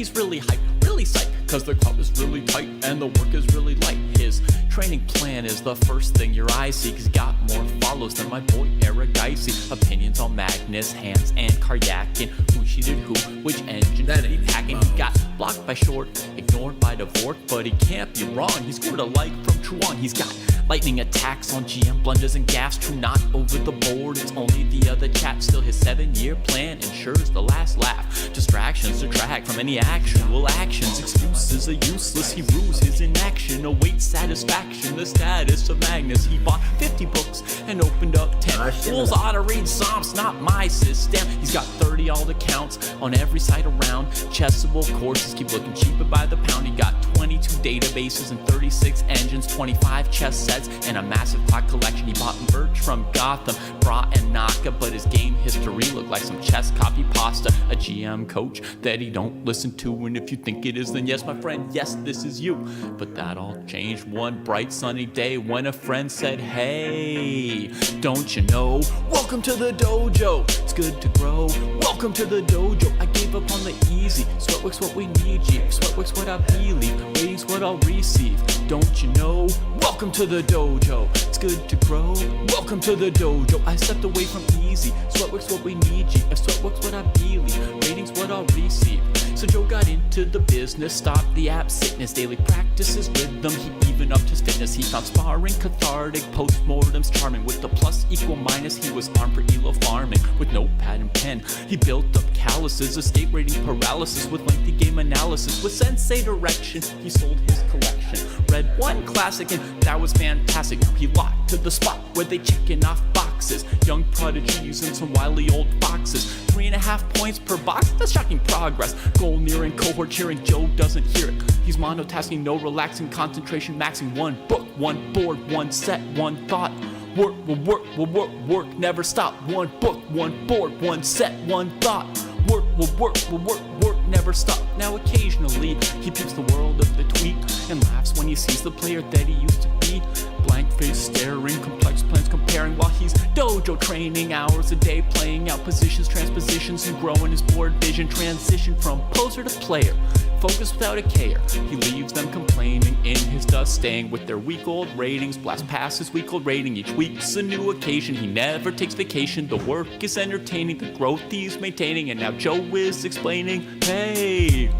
he's really hyped, really psyched, cause the crowd is really tight and the work is really light. His training plan is the first thing your eyes see, cause he got more follows than my boy Eric Dicey. Opinions on Magnus, Hans, and Karyakin. Who cheated who, which engine did he packing? He got blocked by Short, ignored by Dvorak, but he can't be wrong. He scored a like from Truong. He's got lightning attacks on GM blunders and gaffes. True, not over the board, it's only the other chap. Still his 7-year plan ensures the last laugh. Distractions detract from any actual actions. Excuses are useless, he rues his inaction. Awaits satisfaction, the status of Magnus. He bought 50 books and opened up 10. Fools ought to read Psalms, not my system. He's got 30 alt accounts on every site around. Chessable courses keep looking cheaper by the pound. He got 22 databases and 36 engines, 25 chess sets, and a massive clock collection. He bought merch from Gotham, Bra and Naka, but his game history looked like some chess copy pasta. A GM coach that he don't listen to, and if you think it is, then yes, my friend, yes, this is you. But that all changed one bright sunny day when a friend said, hey, don't you know, welcome to the dojo, it's good to grow. Welcome to the dojo, I gave up on the easy. Sweatwork's what we need, G. Sweatwork's what I believe, ratings what I'll receive. Don't you know, welcome to the dojo, it's good to grow. Welcome to the dojo, I stepped away from easy. Sweatwork's what we need, G. If sweatwork's what I believe, ratings what I'll receive. So Joe got into the business, stopped the app sickness, daily practices rhythm, he even upped his fitness. He found sparring cathartic, postmortems charming. With the plus equal minus, he was armed for elo farming. With notepad and pen, he built up calluses, escape rating paralysis. With lengthy game analysis, with sensei direction, he sold his collection. Read one classic and that was fantastic. He locked to the spot where they checking off boxes. Young prodigies and some wily old foxes. 3.5 points per box, that's shocking progress. Goal nearing, cohort cheering, Joe doesn't hear it. He's monotasking, no relaxing, concentration maxing. One book, one board, one set, one thought. Work will work, will work, work, never stop. One book, one board, one set, one thought. Work will work, will work, work, never stop. Now occasionally, he peeps the world of the tweet and laughs when he sees the player that he used to be. Blank face staring, complex plans comparing, while he's dojo training hours a day, playing out positions, transpositions, and growing his board vision. Transition from poser to player, focus without a care. He leaves them complaining in his dust, staying with their week-old ratings. Blast past his week-old rating, each week's a new occasion. He never takes vacation, the work is entertaining, the growth he's maintaining. And now Joe is explaining, hey,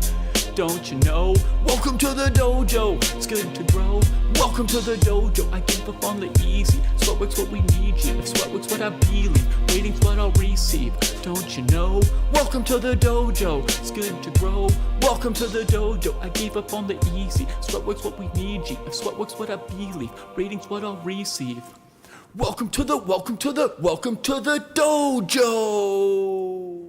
don't you know, welcome to the dojo, it's good to grow. Welcome to the dojo, I gave up on the easy. Sweatwork's what we need, G. If sweatwork's what I believe, ratings what I'll receive. Don't you know, welcome to the dojo, it's good to grow. Welcome to the dojo, I gave up on the easy. Sweatwork's what we need, G. If sweatwork's what I believe, ratings what I'll receive. Welcome to the dojo. Welcome to the dojo.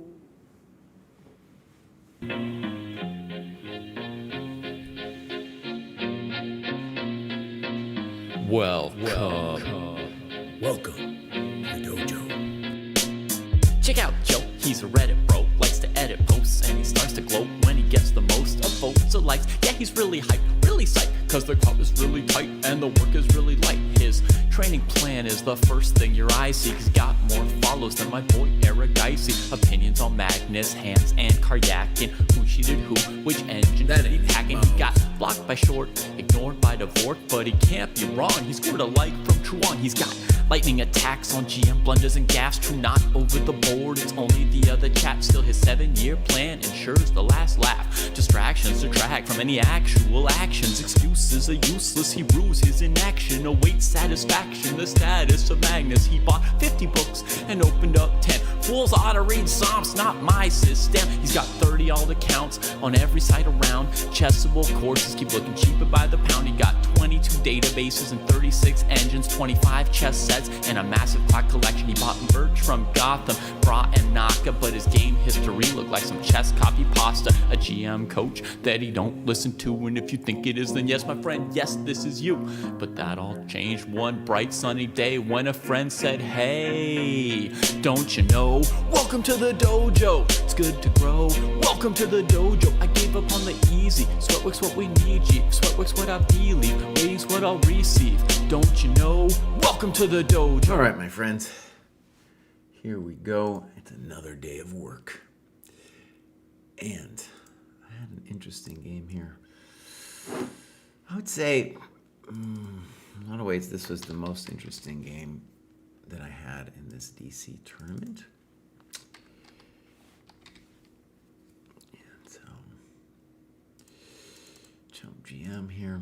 Check out Joe, he's a Reddit bro, likes to edit posts, and he starts to gloat when he gets the most of votes or likes. Yeah, he's really hyped, really psyched, cause the crowd is really tight and the work is really light. His training plan is the first thing your eyes see, cause he got more follows than my boy Eric Dicey. Opinions on Magnus, Hans, and Karyakin. Who cheated who, which engine did he packing? He got blocked by Short, ignored by Dvorak, but he can't be wrong. He scored a like from Truong. He's got lightning attacks on GM blunders and gaffes. True, not over the board, it's only the other chap. Still his 7-year plan ensures the last laugh. Distractions detract from any actual actions. Excuses are useless, he rues his inaction. Awaits satisfaction, the status of Magnus. He bought 50 books and opened up 10. Fools ought to read Psalms, not my system. He's got 30 alt accounts on every site around. Chessable courses keep looking cheaper by the pound. He got 22 databases and 36 engines, 25 chess sets, and a massive clock collection. He bought merch from Gotham, Bra and Naka, but his game history looked like some chess copy pasta. A GM coach that he don't listen to, and if you think it is, then yes, my friend, yes, this is you. But that all changed one bright sunny day when a friend said, hey, don't you know, welcome to the dojo, it's good to grow. Welcome to the dojo, I gave up on the easy. Sweatwork's what we need, G. Sweatwork's what I believe, ratings what I'll receive. Don't you know, welcome to the dojo. All right, my friends, here we go. It's another day of work. And I had an interesting game here. I would say, in a lot of ways, this was the most interesting game that I had in this DC tournament. And ChumpGM here.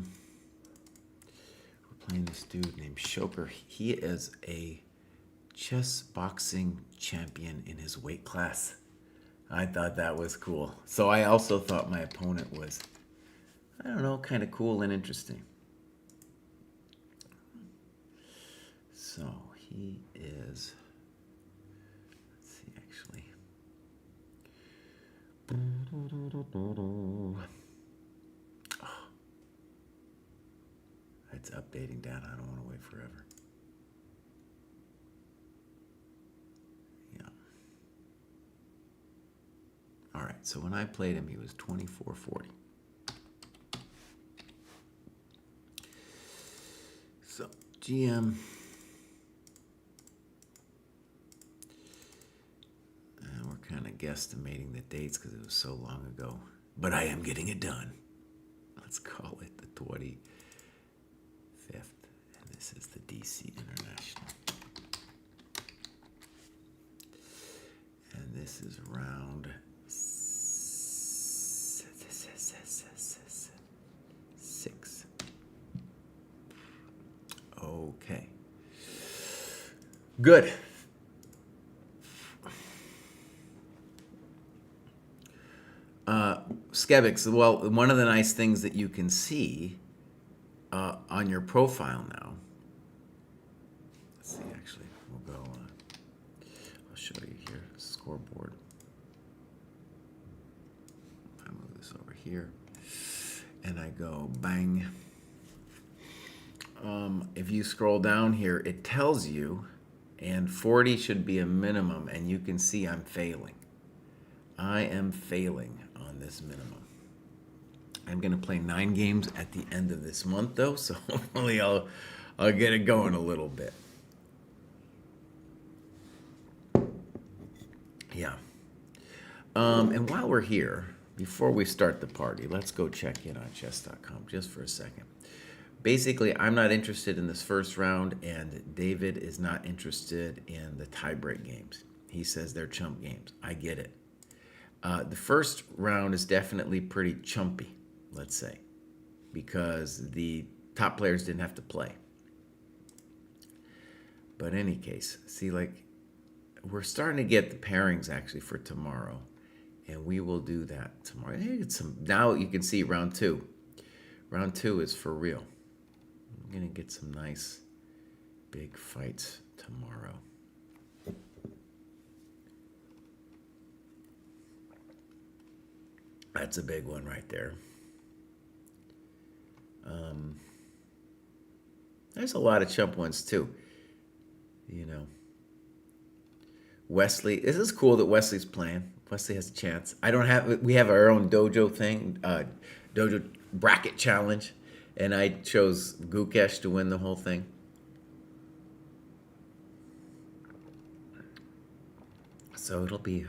We're playing this dude named Shoker. He is a chess boxing champion in his weight class. I thought that was cool. So I also thought my opponent was, I don't know, kind of cool and interesting. So he is, let's see, actually. Oh, it's updating down. I don't want to wait forever. Yeah. All right, so when I played him, he was 24-40. So, GM. We're kind of guesstimating the dates because it was so long ago. But I am getting it done. Let's call it the 25th. And this is the DC International. And this is round 6. Okay. Good. Skevix, well, one of the nice things that you can see on your profile now, let's see, actually, we'll go, I'll show you here, scoreboard. I move this over here, and I go bang. If you scroll down here, it tells you, and 40 should be a minimum, and you can see I'm failing. I am failing on this minimum. I'm going to play 9 games at the end of this month, though, so hopefully I'll get it going a little bit. Yeah. And while we're here, before we start the party, let's go check in on chess.com just for a second. Basically, I'm not interested in this first round, and David is not interested in the tiebreak games. He says they're chump games. I get it. The first round is definitely pretty chumpy, let's say, because the top players didn't have to play. But in any case, see, like, we're starting to get the pairings actually for tomorrow, and we will do that tomorrow. Now you can see round 2. Round 2 is for real. I'm going to get some nice big fights tomorrow. That's a big one right there. There's a lot of chump ones too. You know, Wesley. This is cool that Wesley's playing. Wesley has a chance. We have our own dojo thing, dojo bracket challenge, and I chose Gukesh to win the whole thing. So it'll be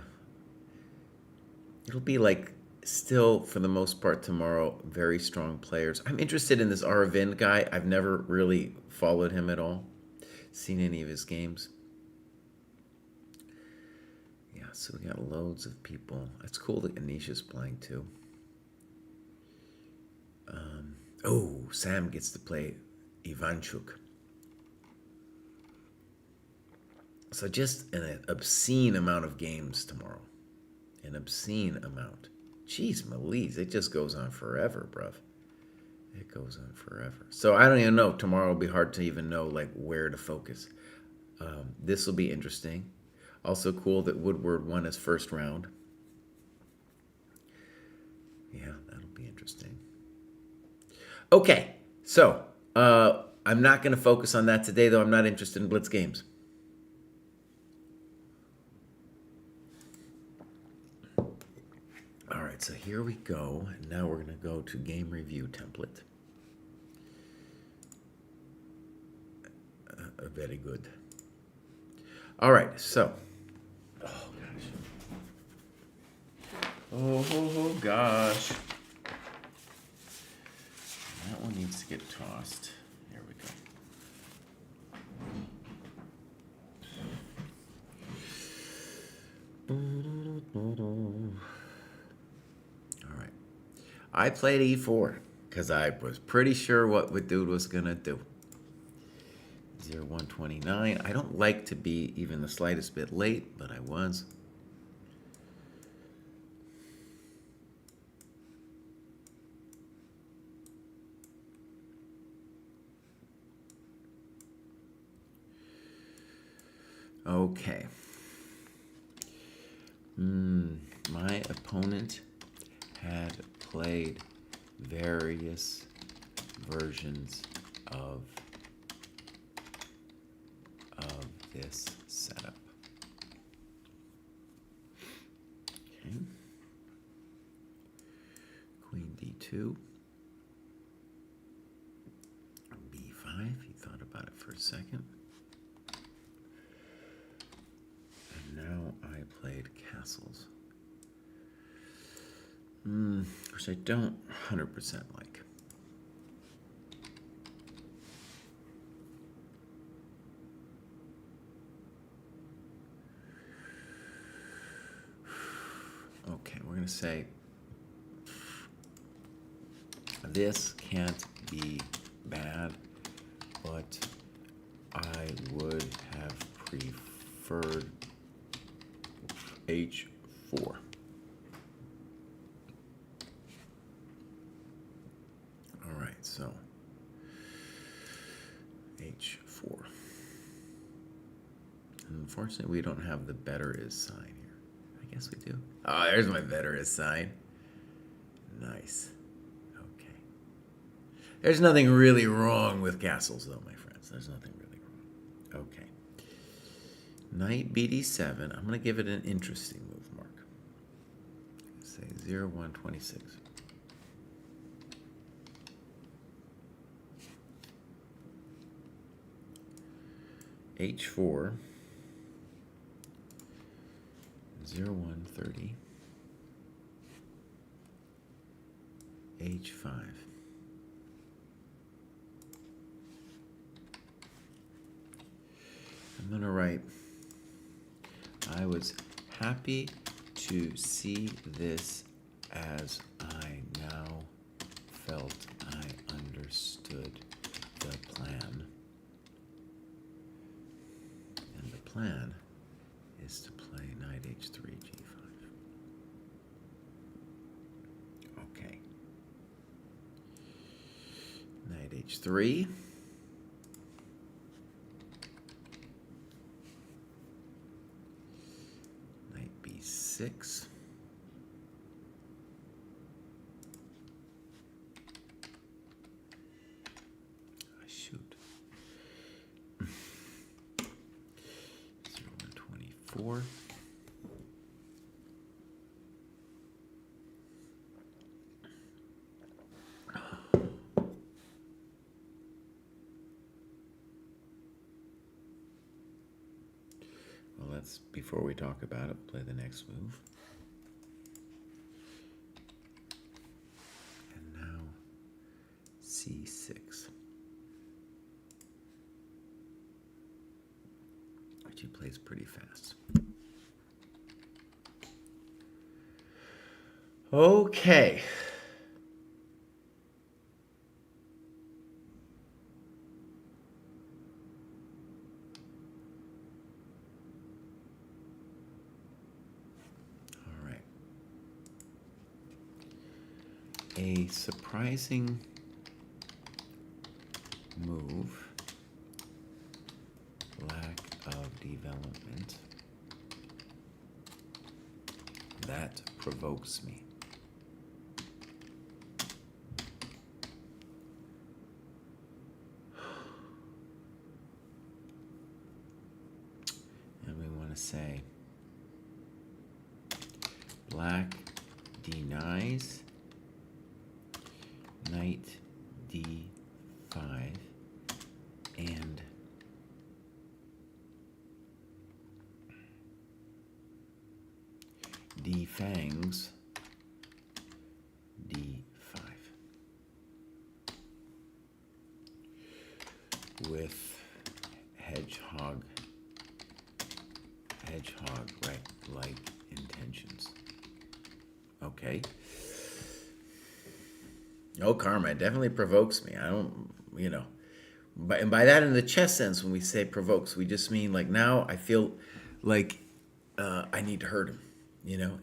like, still, for the most part, tomorrow, very strong players. I'm interested in this Aravind guy. I've never really followed him at all, seen any of his games. Yeah, so we got loads of people. It's cool that Anisha's playing too. Sam gets to play Ivanchuk. So just an obscene amount of games tomorrow. An obscene amount. Jeez, Melise, it just goes on forever, bruv. It goes on forever. So I don't even know. Tomorrow will be hard to even know, like, where to focus. This will be interesting. Also cool that Woodward won his first round. Yeah, that'll be interesting. Okay, so I'm not going to focus on that today, though. I'm not interested in blitz games. All right, so here we go. And now we're going to go to game review template. Very good. All right, so. Oh, gosh. Oh, gosh. that one needs to get tossed. There we go. All right. I played E4 because I was pretty sure what the dude was going to do. 0129. I don't like to be even the slightest bit late, but I was. Okay. My opponent had played various versions of this setup. Okay. Queen D2. B5. He thought about it for a second. And now I played castles. Which I don't 100% like. Okay, we're going to say this can't be bad, but I would have preferred H4. All right, so H4. Unfortunately, we don't have the better is sign here. I guess we do. Oh, there's my better is sign. Nice. Okay. There's nothing really wrong with castles, though, my friends. There's nothing really wrong. Okay. Knight BD7. I'm going to give it an interesting move, Mark. Say 0126. H4. 0130. H5. I'm going to write, I was happy to see this as I now felt I understood the plan. And the plan is to play knight h3, g5. Okay. Knight h3. Knight b6. Shoot. 0124. Well, let's, before we talk about it, play the next move. And now c6. Which he plays pretty fast. Okay. All right. A surprising move. Lack of development. That provokes me. And we want to say black denies, knight d5, and defangs d5. with hedgehog right like intentions. Okay. Oh, karma, it definitely provokes me. I don't, and by that in the chess sense, when we say provokes, we just mean like now I feel like I need to hurt him,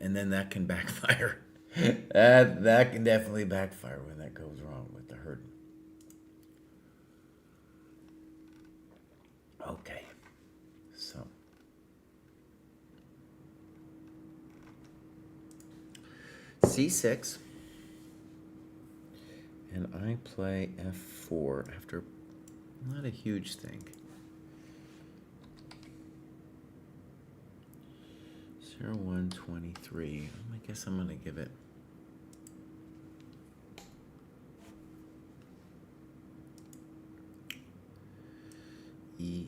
and then that can backfire. that can definitely backfire when that goes wrong with the hurting. Okay, so C6, and I play F4 after not a huge thing. 0123. I guess I'm gonna give it E5.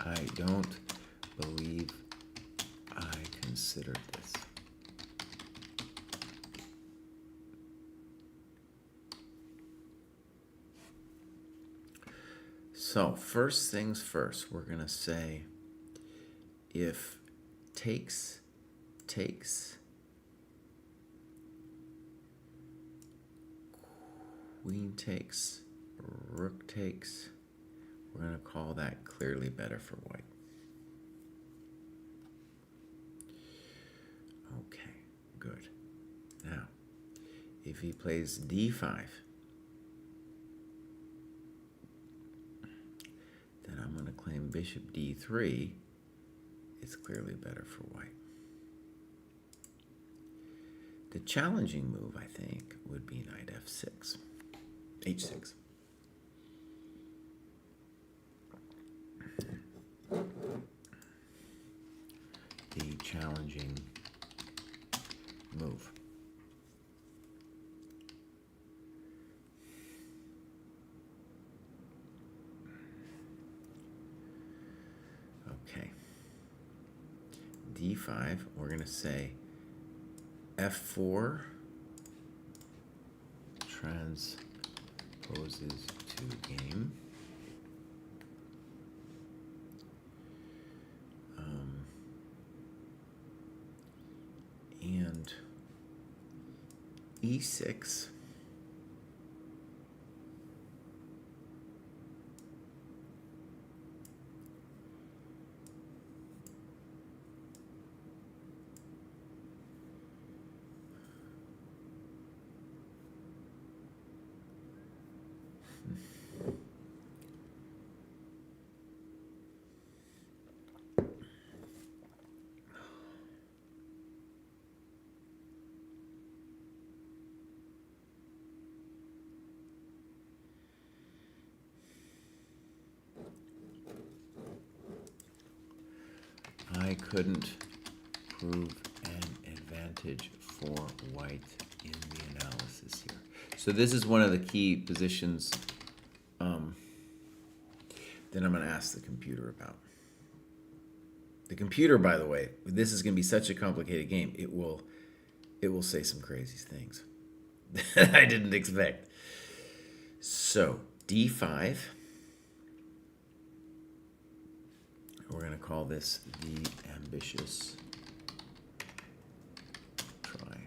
I don't believe I considered this. So, first things first, we're going to say if takes, queen takes, rook takes, we're going to call that clearly better for white. Okay, good. Now, if he plays d5, then I'm going to claim bishop d3. It's clearly better for white. The challenging move, I think, would be knight f6, h6. The challenging move. Okay. D5, we're going to say F4 transposes to game. And E6 I couldn't prove an advantage for white in the analysis here. So this is one of the key positions that I'm going to ask the computer about. The computer, by the way, this is going to be such a complicated game. It will say some crazy things that I didn't expect. So D5. We're going to call this the ambitious try.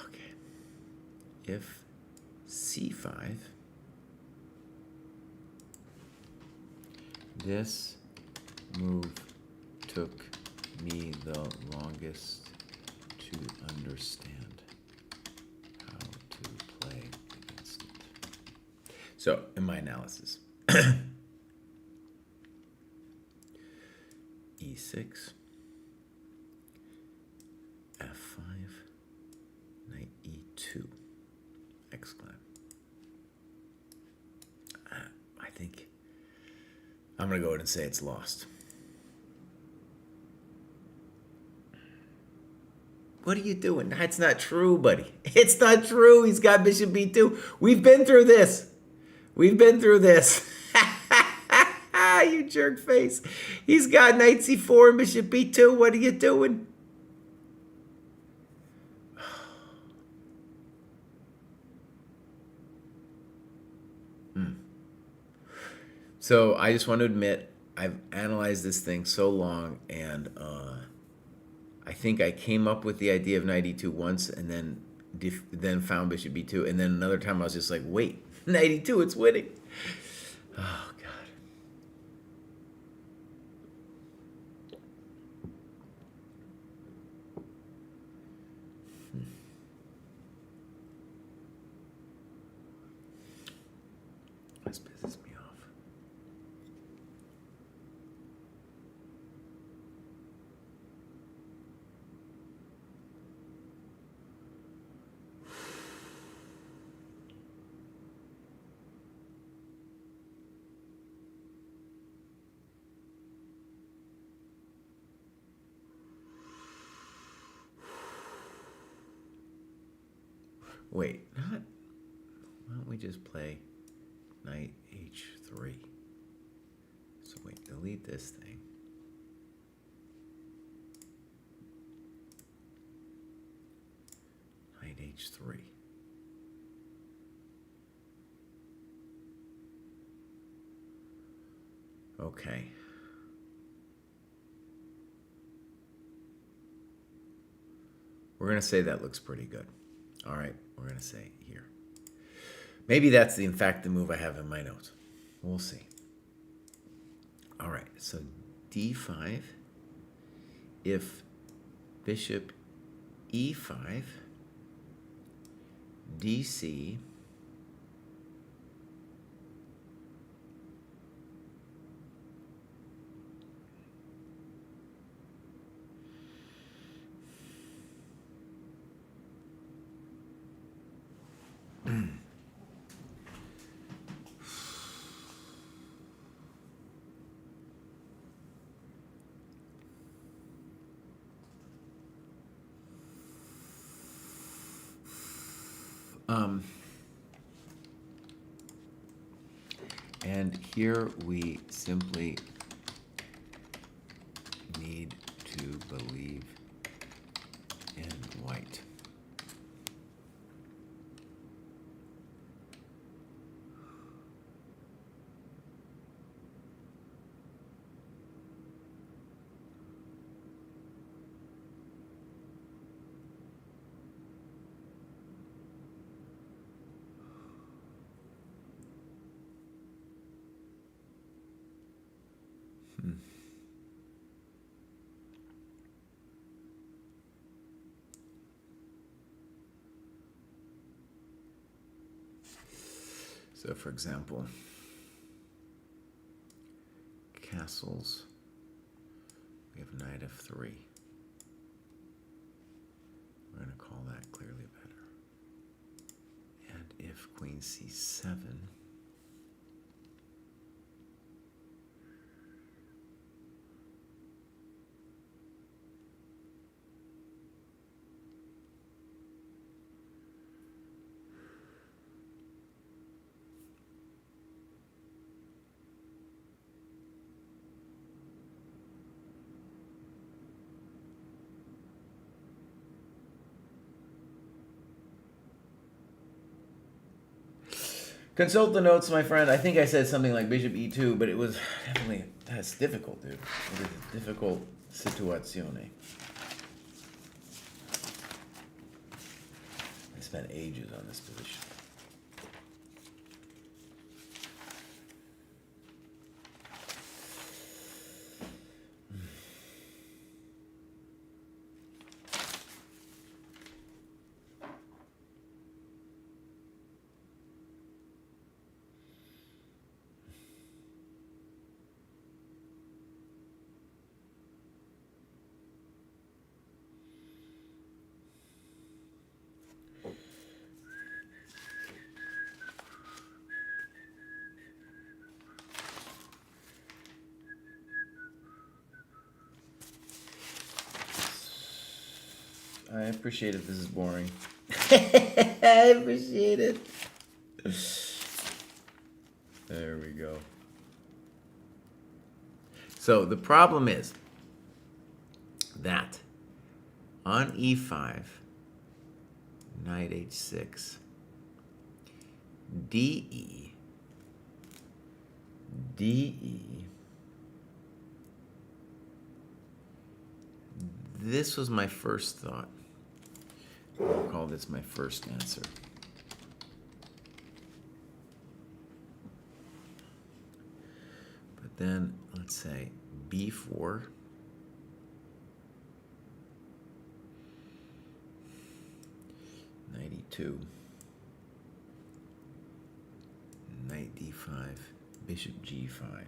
Okay. If C5, this move took me the longest to understand how to play against it. So, in my analysis, E6, F5, knight E2, exclam. I think I'm going to go ahead and say it's lost. What are you doing? That's not true, buddy. It's not true. He's got bishop b2. We've been through this. We've been through this. You jerk face. He's got knight c4 and bishop b2. What are you doing? So I just want to admit, I've analyzed this thing so long, and I think I came up with the idea of knight e2 once, and then found bishop b2, and then another time I was just like, wait, knight e2, it's winning. Oh God. This pisses me off. Wait, why don't we just play knight h3? So wait, delete this thing. Knight h3. Okay. We're going to say that looks pretty good. All right, we're going to say here. Maybe that's, in fact, the move I have in my notes. We'll see. All right, so d5. If bishop e5, dc, and here we simply need to believe in white. So, for example, castles, we have knight f3. We're going to call that clearly better. And if queen c7, consult the notes, my friend. I think I said something like bishop e2, but it was definitely, that's difficult, dude. It is a difficult situazione. I spent ages on this position. I appreciate it. This is boring. I appreciate it. There we go. So the problem is that on e5, knight h6, de, de. This was my first thought. I'll call this my first answer. But then, let's say b4, knight e2, knight d5, bishop g5,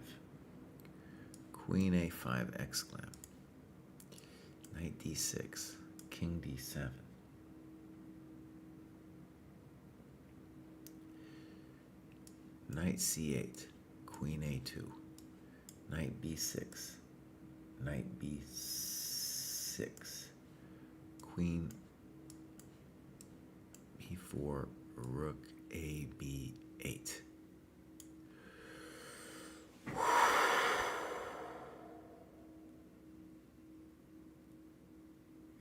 queen a5 exclam, knight d6, king d7. Knight c8, queen a2, knight b6, knight b6, queen b4, rook a b8.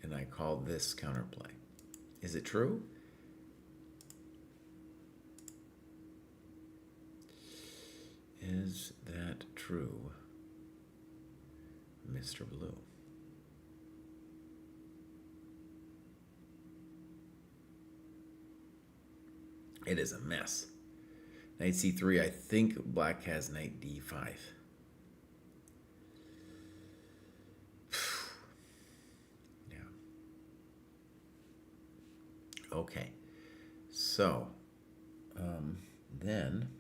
And I call this counterplay. Is it true? Is that true, Mr. Blue? It is a mess. Knight c3, I think black has knight d5. Yeah. Okay. So, then...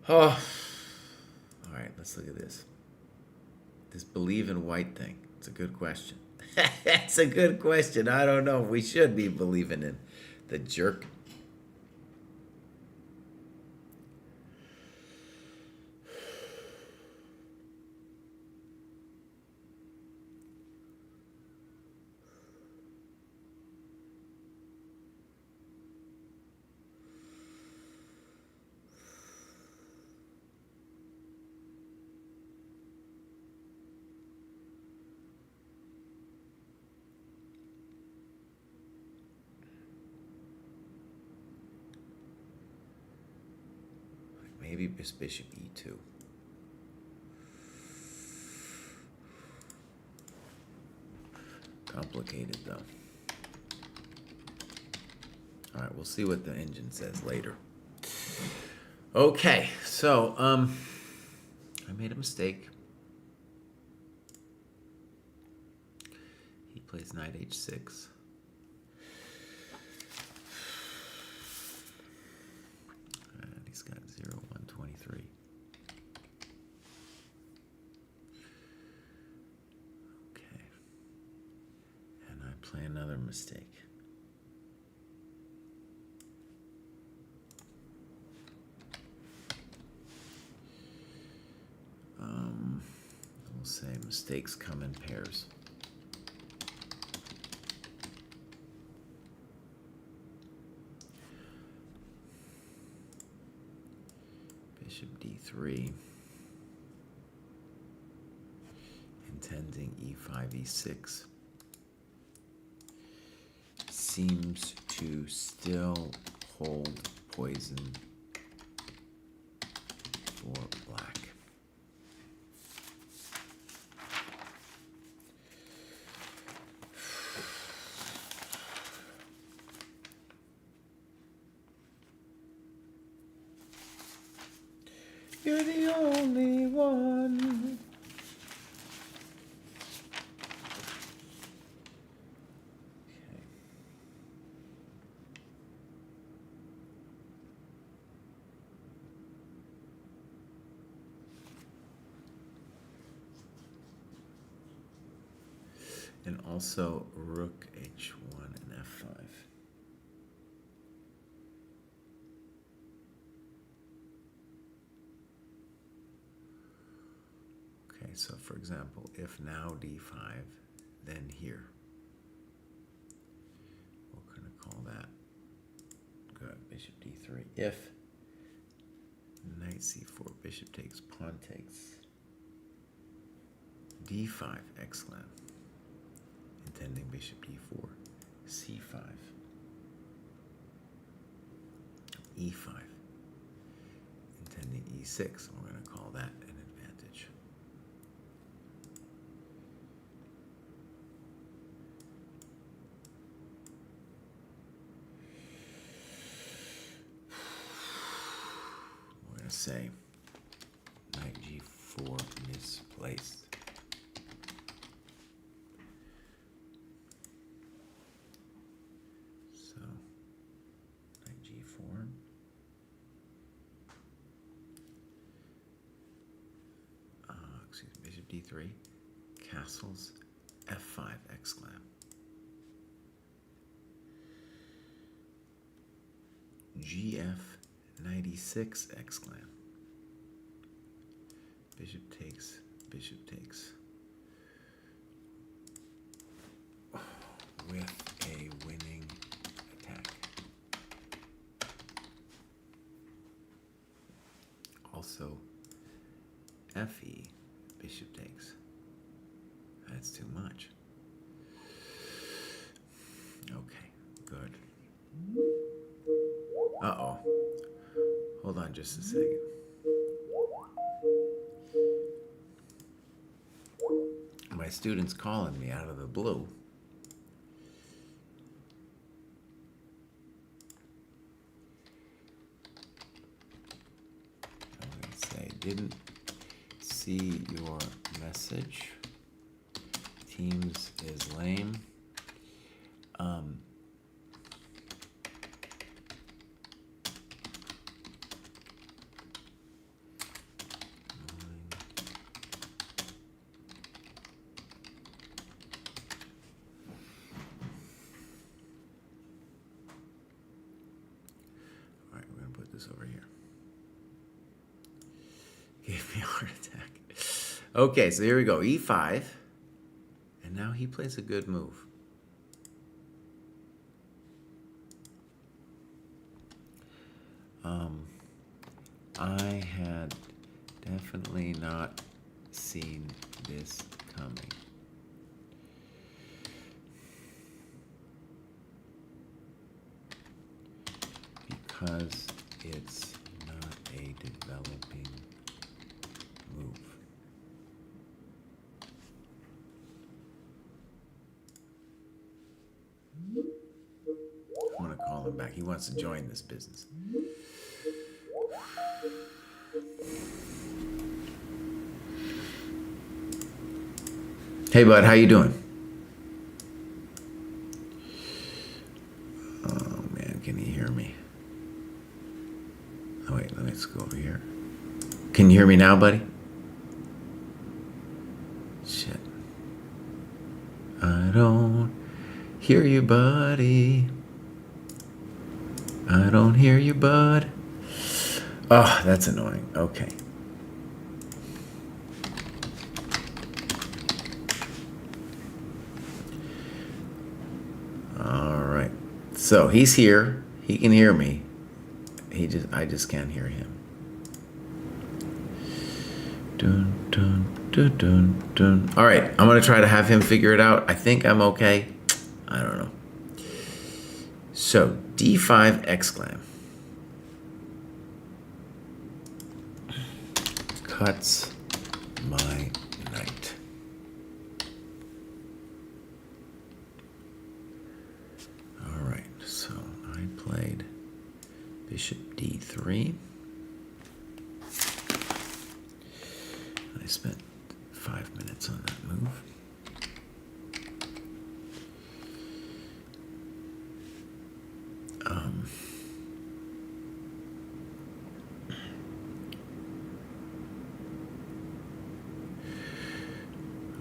Oh, all right, let's look at this. This believe in white thing. It's a good question. That's a good question. I don't know if we should be believing in the jerk. Maybe bishop e2. Complicated though. All right, we'll see what the engine says later. Okay, so I made a mistake. He plays knight h6. And he's got 0-1-23. Okay. And I play another mistake. We'll say mistakes come in pairs. Bishop d3, intending e5, e6, seems to still hold poison for black. You're the only one. Okay. And also rook h1 and f5. so for example, if now d5, then here. What can I call that? Good, bishop d3. If knight c4, bishop takes, pawn takes, d5, exclam, intending bishop d4, c5, e5, intending e6, and we're going to call that an advantage. We're going to say knight g4 misplaced. So knight g4. Excuse me, bishop d3, castles, f5, exclam. Gf, knight e6, exclam. Bishop takes, bishop takes. With a winning attack. Also, fe, bishop takes. That's too much. Okay, good. Uh-oh. Hold on just a second. My student's calling me out of the blue. I'm going to say, didn't see your message. Teams is lame. All right, we're going to put this over here. Gave me a heart attack. Okay, so here we go. e5. And now he plays a good move. I had definitely not seen this coming. Because it's not a developing move. I want to call him back. He wants to join this business. Hey, bud, how you doing? Oh, man, can you hear me? Oh, wait, let's go over here. Can you hear me now, buddy? Shit. I don't hear you, buddy. I don't hear you, bud. Oh, that's annoying. Okay. All right. So he's here. He can hear me. I just can't hear him. Dun, dun, dun, dun, dun. All right. I'm going to try to have him figure it out. I think I'm okay. I don't know. So d5 exclam. Cuts my knight. All right, so I played bishop d3. I spent 5 minutes on that move.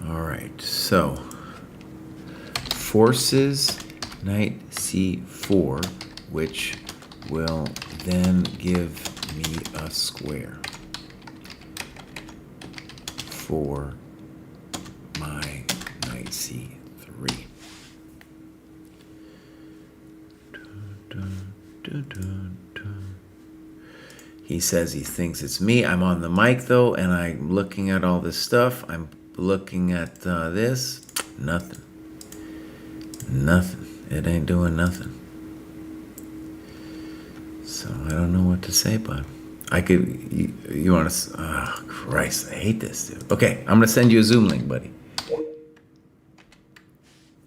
All right, so forces knight c4, which will then give me a square for my knight c3. He says he thinks it's me. I'm on the mic though, and I'm looking at all this stuff. I'm looking at this. Nothing. Nothing. It ain't doing nothing. So I don't know what to say, bud. I could. You want to? Oh Christ! I hate this, dude. Okay, I'm gonna send you a Zoom link, buddy.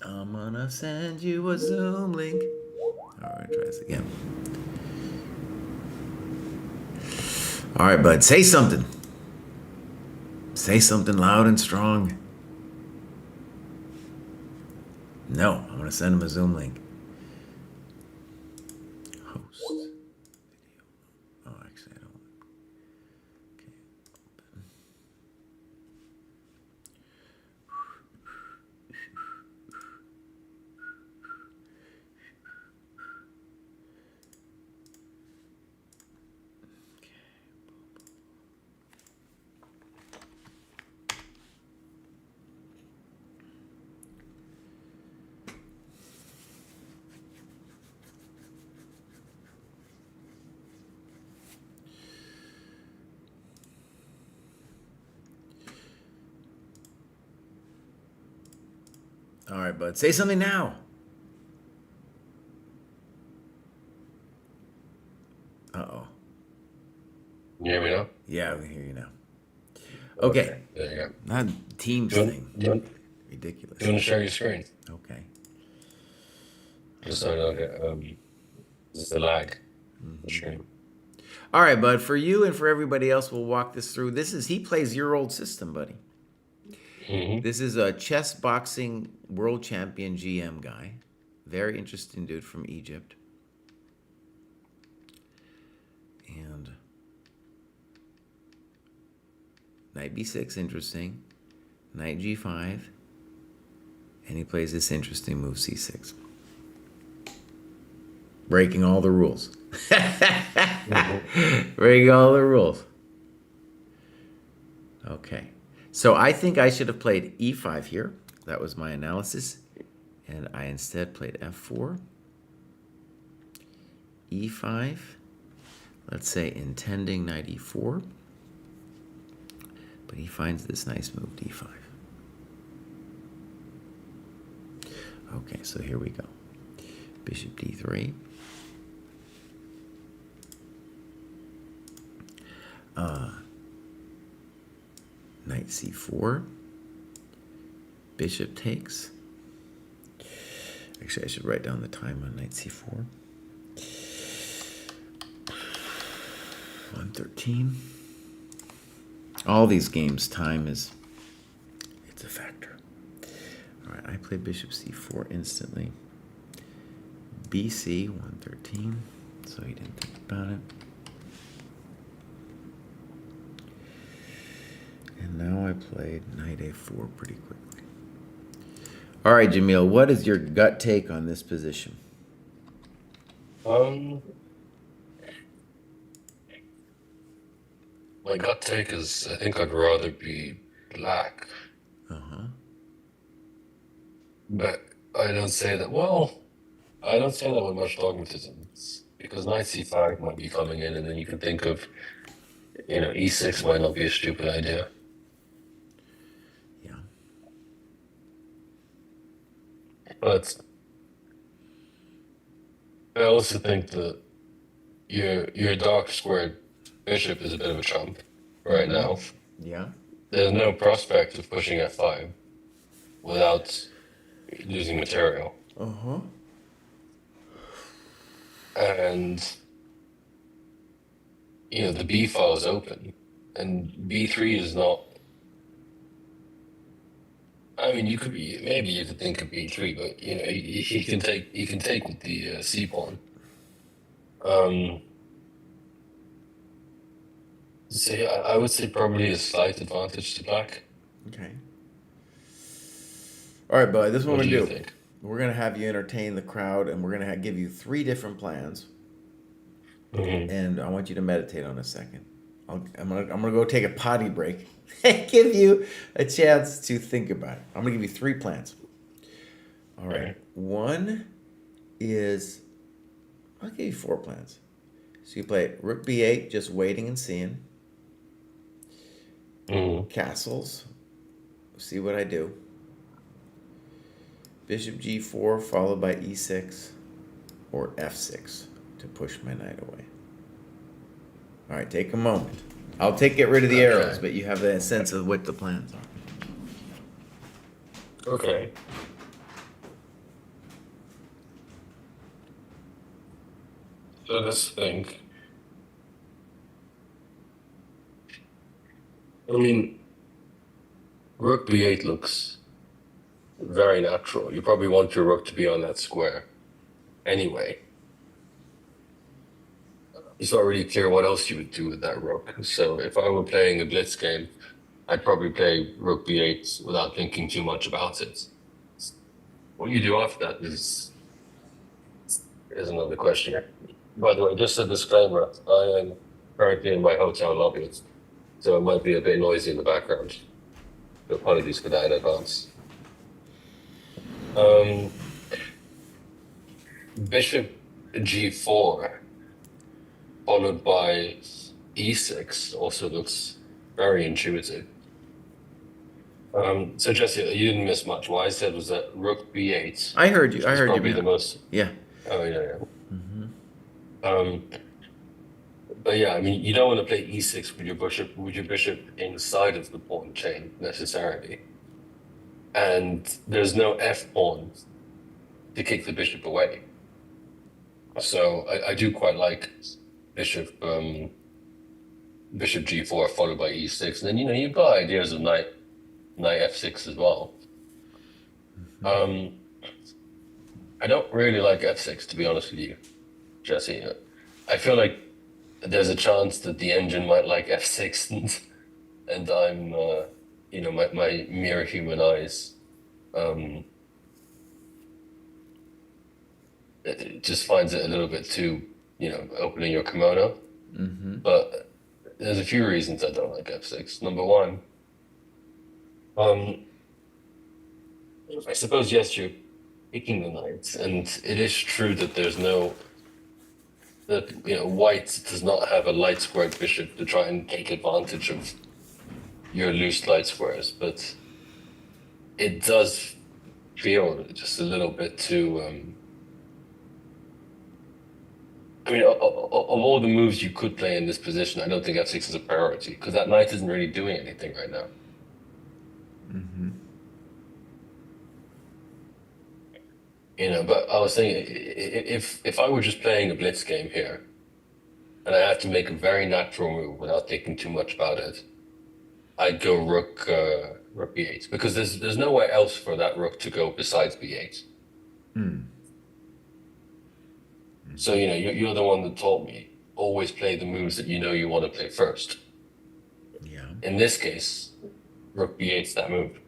I'm gonna send you a Zoom link. All right, try this again. All right, bud. Say something. Say something loud and strong. No, I'm gonna send him a Zoom link. Host video. Oh, actually, I don't. Okay. Open. All right, bud. Say something now. Uh-oh. Can you hear me now? Yeah, we can hear you now. Okay. There you go. Not Teams Do you, thing. do, you, Ridiculous. do you want to share your screen? Okay. Just so I don't get just the lag. Screen. All right, bud. For you and for everybody else, we'll walk this through. He plays your old system, buddy. Mm-hmm. This is a chess boxing world champion GM guy. Very interesting dude from Egypt. And knight b6, interesting. Knight g5. And he plays this interesting move, c6. Breaking all the rules. Breaking all the rules. Okay. So I think I should have played e5 here. That was my analysis. And I instead played f4. e5. Let's say intending knight e4. But he finds this nice move, d5. Okay, so here we go. Bishop d3. Knight c4. Bishop takes. Actually, I should write down the time on knight c4. 113. All these games, time it's a factor. All right, I play bishop c4 instantly. BC 113, so he didn't think about it. And now I played knight a4 pretty quickly. All right, Jamil, what is your gut take on this position? My gut take is I think I'd rather be black. But I don't say that. Well, I don't say that with much dogmatism. Because knight c5 might be coming in, and then you can think of, e6 might not be a stupid idea. Yeah. But I also think that your dark squared bishop is a bit of a chump right now. Yeah. There's no prospect of pushing f5 without losing material. Uh-huh. And the b file is open, and b3 is not. I mean, maybe you could think of b3, but he can take with the c pawn. So yeah, I would say probably a slight advantage to black. Okay. All right, bud. This is what What we're do going you to do. think? We're going to have you entertain the crowd, and we're going to give you 3 different plans. Mm-hmm. And I want you to meditate on a second. I'm gonna go take a potty break and give you a chance to think about it. I'm gonna give you 3 plans. All right. Okay. One is I'll give you 4 plans. So you play Rook B8, just waiting and seeing. Mm. Castles, see what I do. Bishop G4 followed by E6 or F6 to push my knight away. All right, take a moment. I'll get rid of the arrows, but you have that sense of what the plans are. Okay. So let's think. I mean, Rook B8 looks very natural. You probably want your rook to be on that square anyway. It's not really clear what else you would do with that rook. So if I were playing a blitz game, I'd probably play Rook B8 without thinking too much about it. What you do after that is another question. By the way, just a disclaimer, I am currently in my hotel lobby, so it might be a bit noisy in the background. So apologies for that in advance. Bishop G4 followed by E6 also looks very intuitive. So Jesse, you didn't miss much. What I said was that Rook B8. I heard you. I is heard probably you. the most. Yeah. Oh yeah. But yeah, I mean, you don't want to play E6 with your bishop inside of the pawn chain necessarily, and there's no F pawn to kick the bishop away. So I do quite like bishop G4 followed by E6, and then you've got ideas of knight F6 as well. I don't really like F6, to be honest with you, Jesse. I feel like there's a chance that the engine might like F6, and I'm my mere human eyes it just finds it a little bit too opening your kimono. But there's a few reasons I don't like F6. Number one, I suppose yes, you're picking the knights, and it is true that white does not have a light squared bishop to try and take advantage of your loose light squares, but it does feel just a little bit too. I mean, of all the moves you could play in this position, I don't think F6 is a priority because that knight isn't really doing anything right now. But I was saying, if I were just playing a blitz game here, and I had to make a very natural move without thinking too much about it, I'd go rook b8 because there's nowhere else for that rook to go besides b8. So you're the one that taught me always play the moves that you want to play first. Yeah. In this case, rook b8's that move.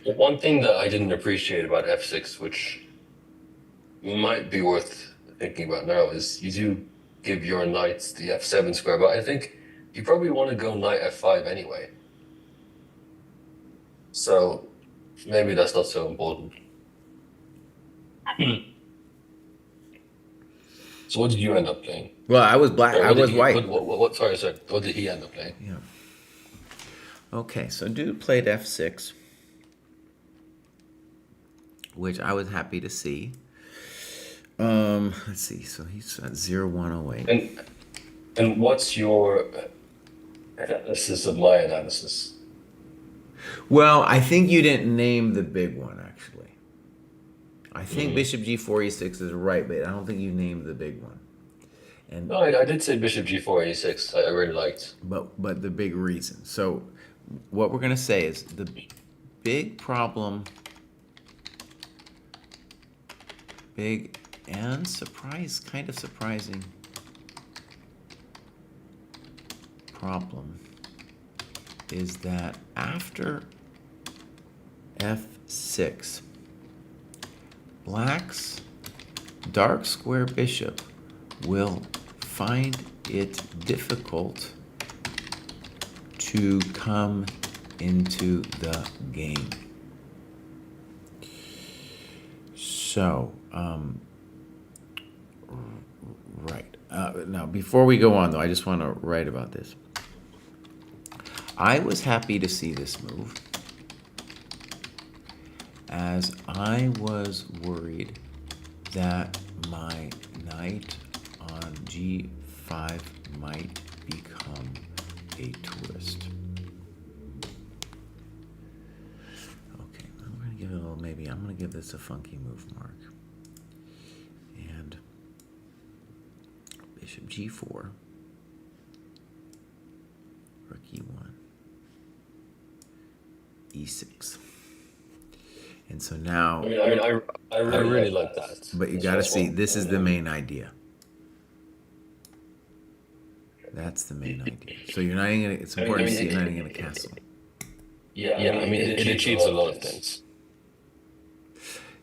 One thing that I didn't appreciate about f6, which might be worth thinking about now, is you do give your knights the f7 square, but I think you probably want to go knight f5 anyway. So maybe that's not so important. So what did you end up playing? Well, I was black. I was white. Sorry. What did he end up playing? Yeah. Okay, so dude played f6, which I was happy to see. Let's see. So he's at 0-1-0-8. And what's your analysis of my analysis? Well, I think you didn't name the big one, actually. I think bishop g4, e6 is right, but I don't think you named the big one. And No, I did say bishop g4, e6. I really liked. But the big reason. So what we're going to say is the big problem, big and kind of surprising problem is that after f6, black's dark square bishop will find it difficult to come into the game. So, right. Now, before we go on, though, I just want to write about this. I was happy to see this move, as I was worried that my knight on g5 might become a tourist. Okay, I'm going to give it a little, maybe I'm going to give this a funky move, Mark. And bishop g4, rook e1, e6. And so now, I really like that. but you got to see, this is the main idea. That's the main idea. So you're not even gonna, it's important to see you're not even gonna castle. Yeah, I mean, it achieves a lot of things.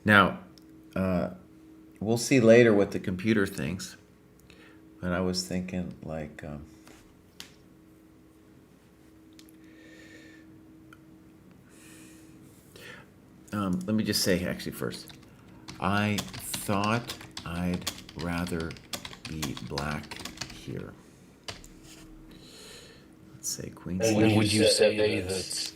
Now, we'll see later what the computer thinks, but I was thinking like, let me just say actually first, I thought I'd rather be black here. Let's say queen c. And would you say that?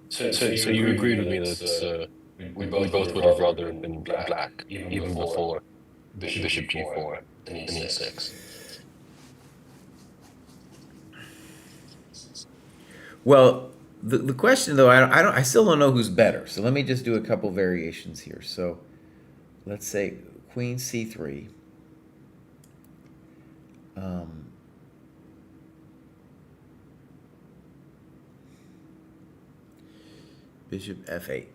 So you agreed with me that we both would have rather been black even before bishop g4 and e6. Well, the question though, I still don't know who's better. So let me just do a couple variations here. So let's say queen c3. Bishop f8.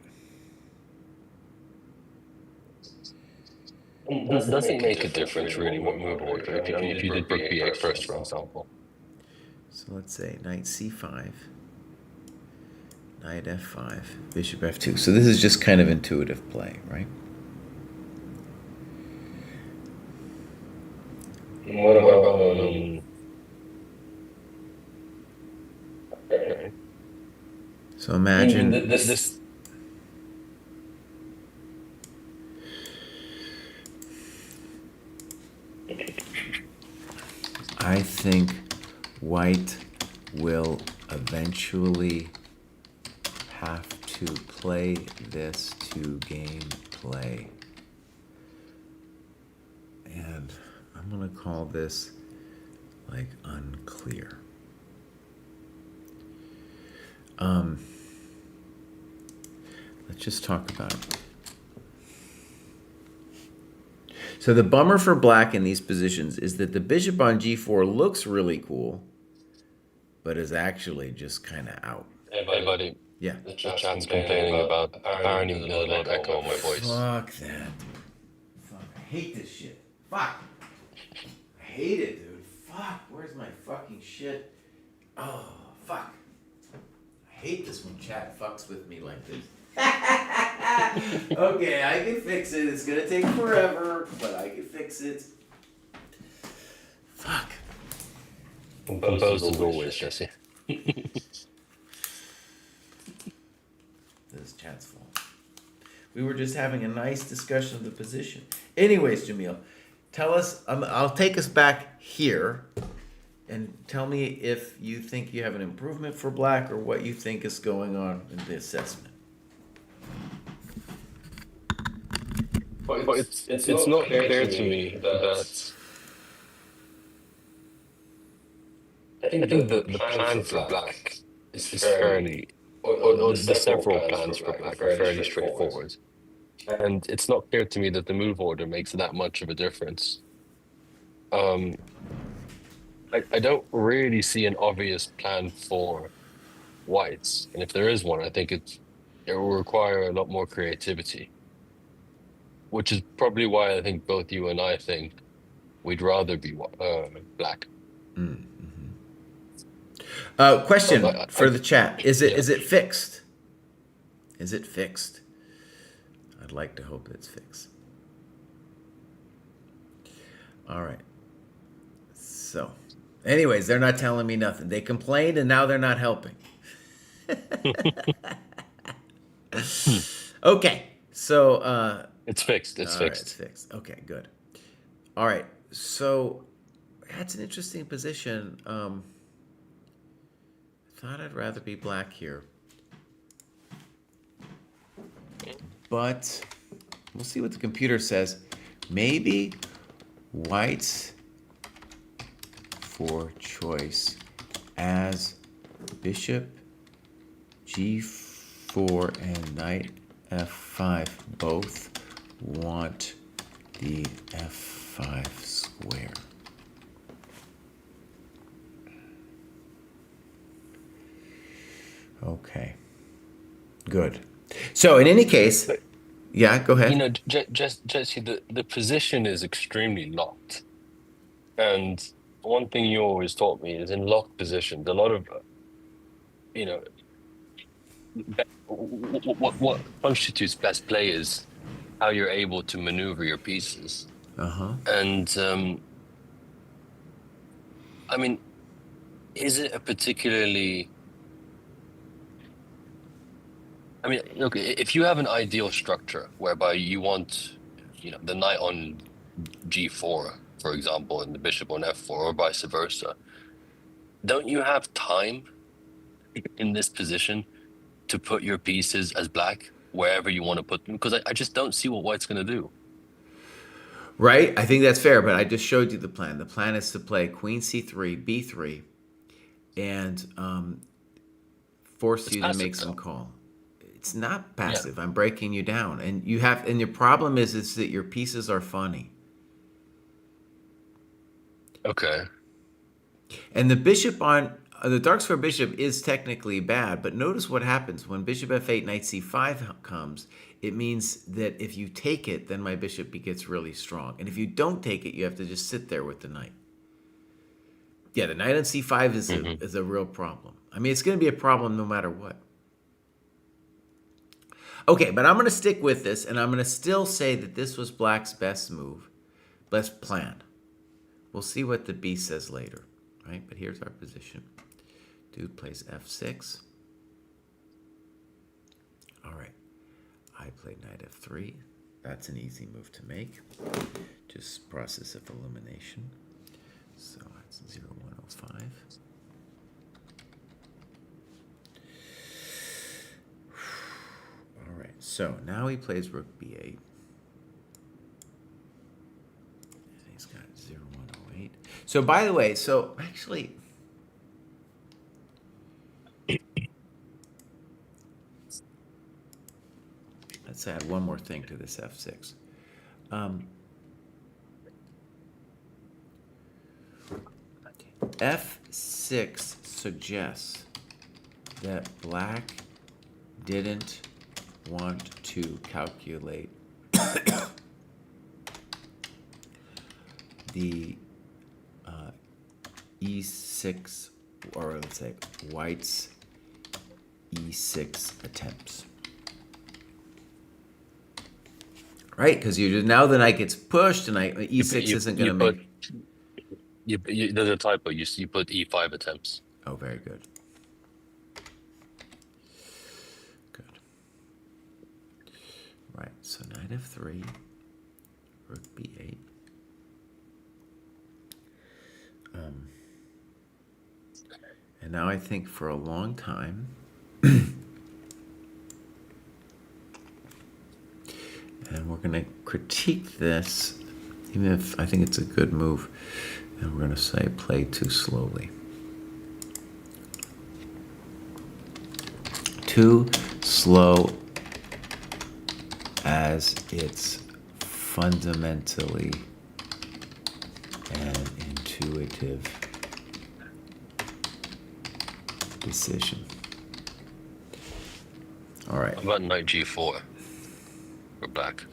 It doesn't make a difference really what move order. If you did rook b8 first, for example. So let's say knight c5, knight f5, bishop f2. So this is just kind of intuitive play, right? What about okay. So imagine this. I think white will eventually have to play this to gain play. And I'm going to call this like unclear. Let's just talk about it. So the bummer for black in these positions is that the bishop on g4 looks really cool, but is actually just kind of out. Hey, buddy. Yeah. The chat's complaining about apparently there's a lot of echo on my voice. Fuck that. Fuck, I hate this shit. Fuck. I hate it, dude. Fuck, where's my fucking shit? Oh, fuck. I hate this when chat fucks with me like this. Okay, I can fix it. It's gonna take forever, but I can fix it. Fuck. Composed as always, Jesse. This chat's fault. We were just having a nice discussion of the position. Anyways, Jamil, tell us, I'll take us back here and tell me if you think you have an improvement for black or what you think is going on in the assessment. But it's not clear to me that I think the plan for black is fairly, or the several plans for black are fairly straightforward. And it's not clear to me that the move order makes that much of a difference. I don't really see an obvious plan for whites. And if there is one, I think it will require a lot more creativity. Which is probably why I think both you and I think we'd rather be black. Question for the chat. Is it fixed? Is it fixed? I'd like to hope it's fixed. All right. So, anyways, they're not telling me nothing. They complained and now they're not helping. Okay. So, It's fixed. It's all right, it's fixed. fixed. Okay, good. All right. So, that's an interesting position. Thought I'd rather be black here. But we'll see what the computer says. Maybe white's for choice as bishop g4 and knight f5 both want the f5 square. Okay. Good. So in any case, yeah, go ahead. You know, Jesse, the position is extremely locked. And one thing you always taught me is in locked positions, a lot of, you know, what constitutes best play is how you're able to maneuver your pieces. Uh-huh. And I mean, is it a particularly, I mean, look, if you have an ideal structure whereby you want, the knight on g4, for example, and the bishop on f4, or vice versa, don't you have time in this position to put your pieces as black wherever you want to put them? Because I just don't see what white's going to do. Right? I think that's fair, but I just showed you the plan. The plan is to play queen c3, b3, and force It's you to passive, make some though. call. It's not Yeah. passive. I'm breaking you down, and you have. And your problem is that your pieces are funny, Okay. and the bishop on the dark square bishop is technically bad. But notice what happens when bishop f8, knight c5 comes. It means that if you take it, then my bishop gets really strong, and if you don't take it, you have to just sit there with the knight. Yeah, the knight on c5 Hmm. is a real problem. I mean, it's going to be a problem no matter what. Okay, but I'm going to stick with this, and I'm going to still say that this was black's best move, best plan. We'll see what the B says later, right? But here's our position. Dude plays f6. All right, I played knight f3. That's an easy move to make. Just process of elimination. So that's 0105. All right, so now he plays rook b8. And he's got 0108. So by the way, so actually, let's add one more thing to this f6. F6 suggests that black didn't want to calculate the e6, or let's say white's e6 attempts. Right? Because you just, now the knight gets pushed, and e6 isn't going to make. There's a typo. You put e5 attempts. Oh, very good. Good. Right, so knight f3, rook b8. And now I think for a long time, and we're going to critique this, even if I think it's a good move, and we're going to say play too slowly. Too slow as it's fundamentally an intuitive decision. All right. How about knight g4? We're back.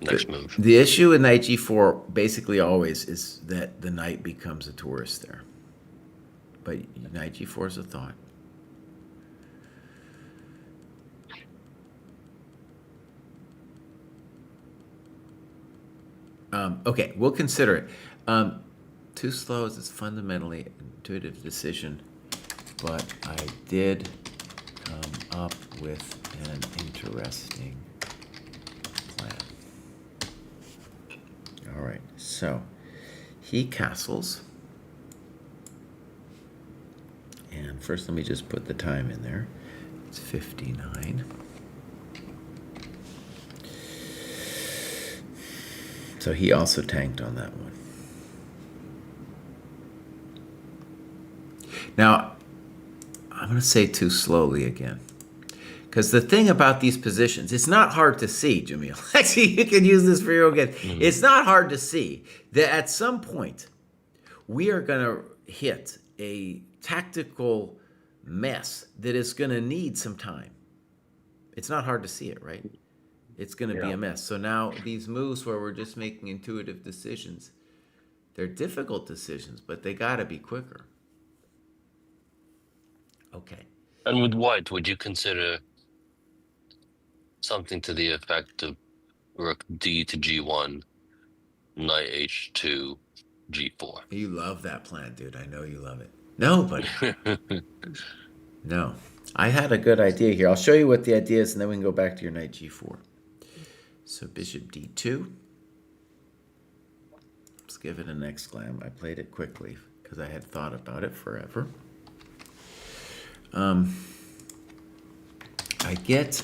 Next move. The issue with knight g4 basically always is that the knight becomes a tourist there. But knight g4 is a thought. Okay, we'll consider it. Too slow is fundamentally an intuitive decision, but I did come up with an interesting plan. All right, so he castles. And first, let me just put the time in there. It's 59. So he also tanked on that one. Now, I'm going to say too slowly again. Because the thing about these positions, it's not hard to see, Jamil. Actually, you can use this for your own good. It's not hard to see that at some point we are going to hit a tactical mess that is going to need some time. It's not hard to see it, right? It's going to be a mess. So now these moves where we're just making intuitive decisions, they're difficult decisions, but they got to be quicker. Okay. And with white, would you consider something to the effect of rook d to g1, knight h2, g4? You love that plan, dude. I know you love it. No, buddy. No. I had a good idea here. I'll show you what the idea is, and then we can go back to your knight g4. So bishop d2. Let's give it an exclam. I played it quickly because I had thought about it forever. I get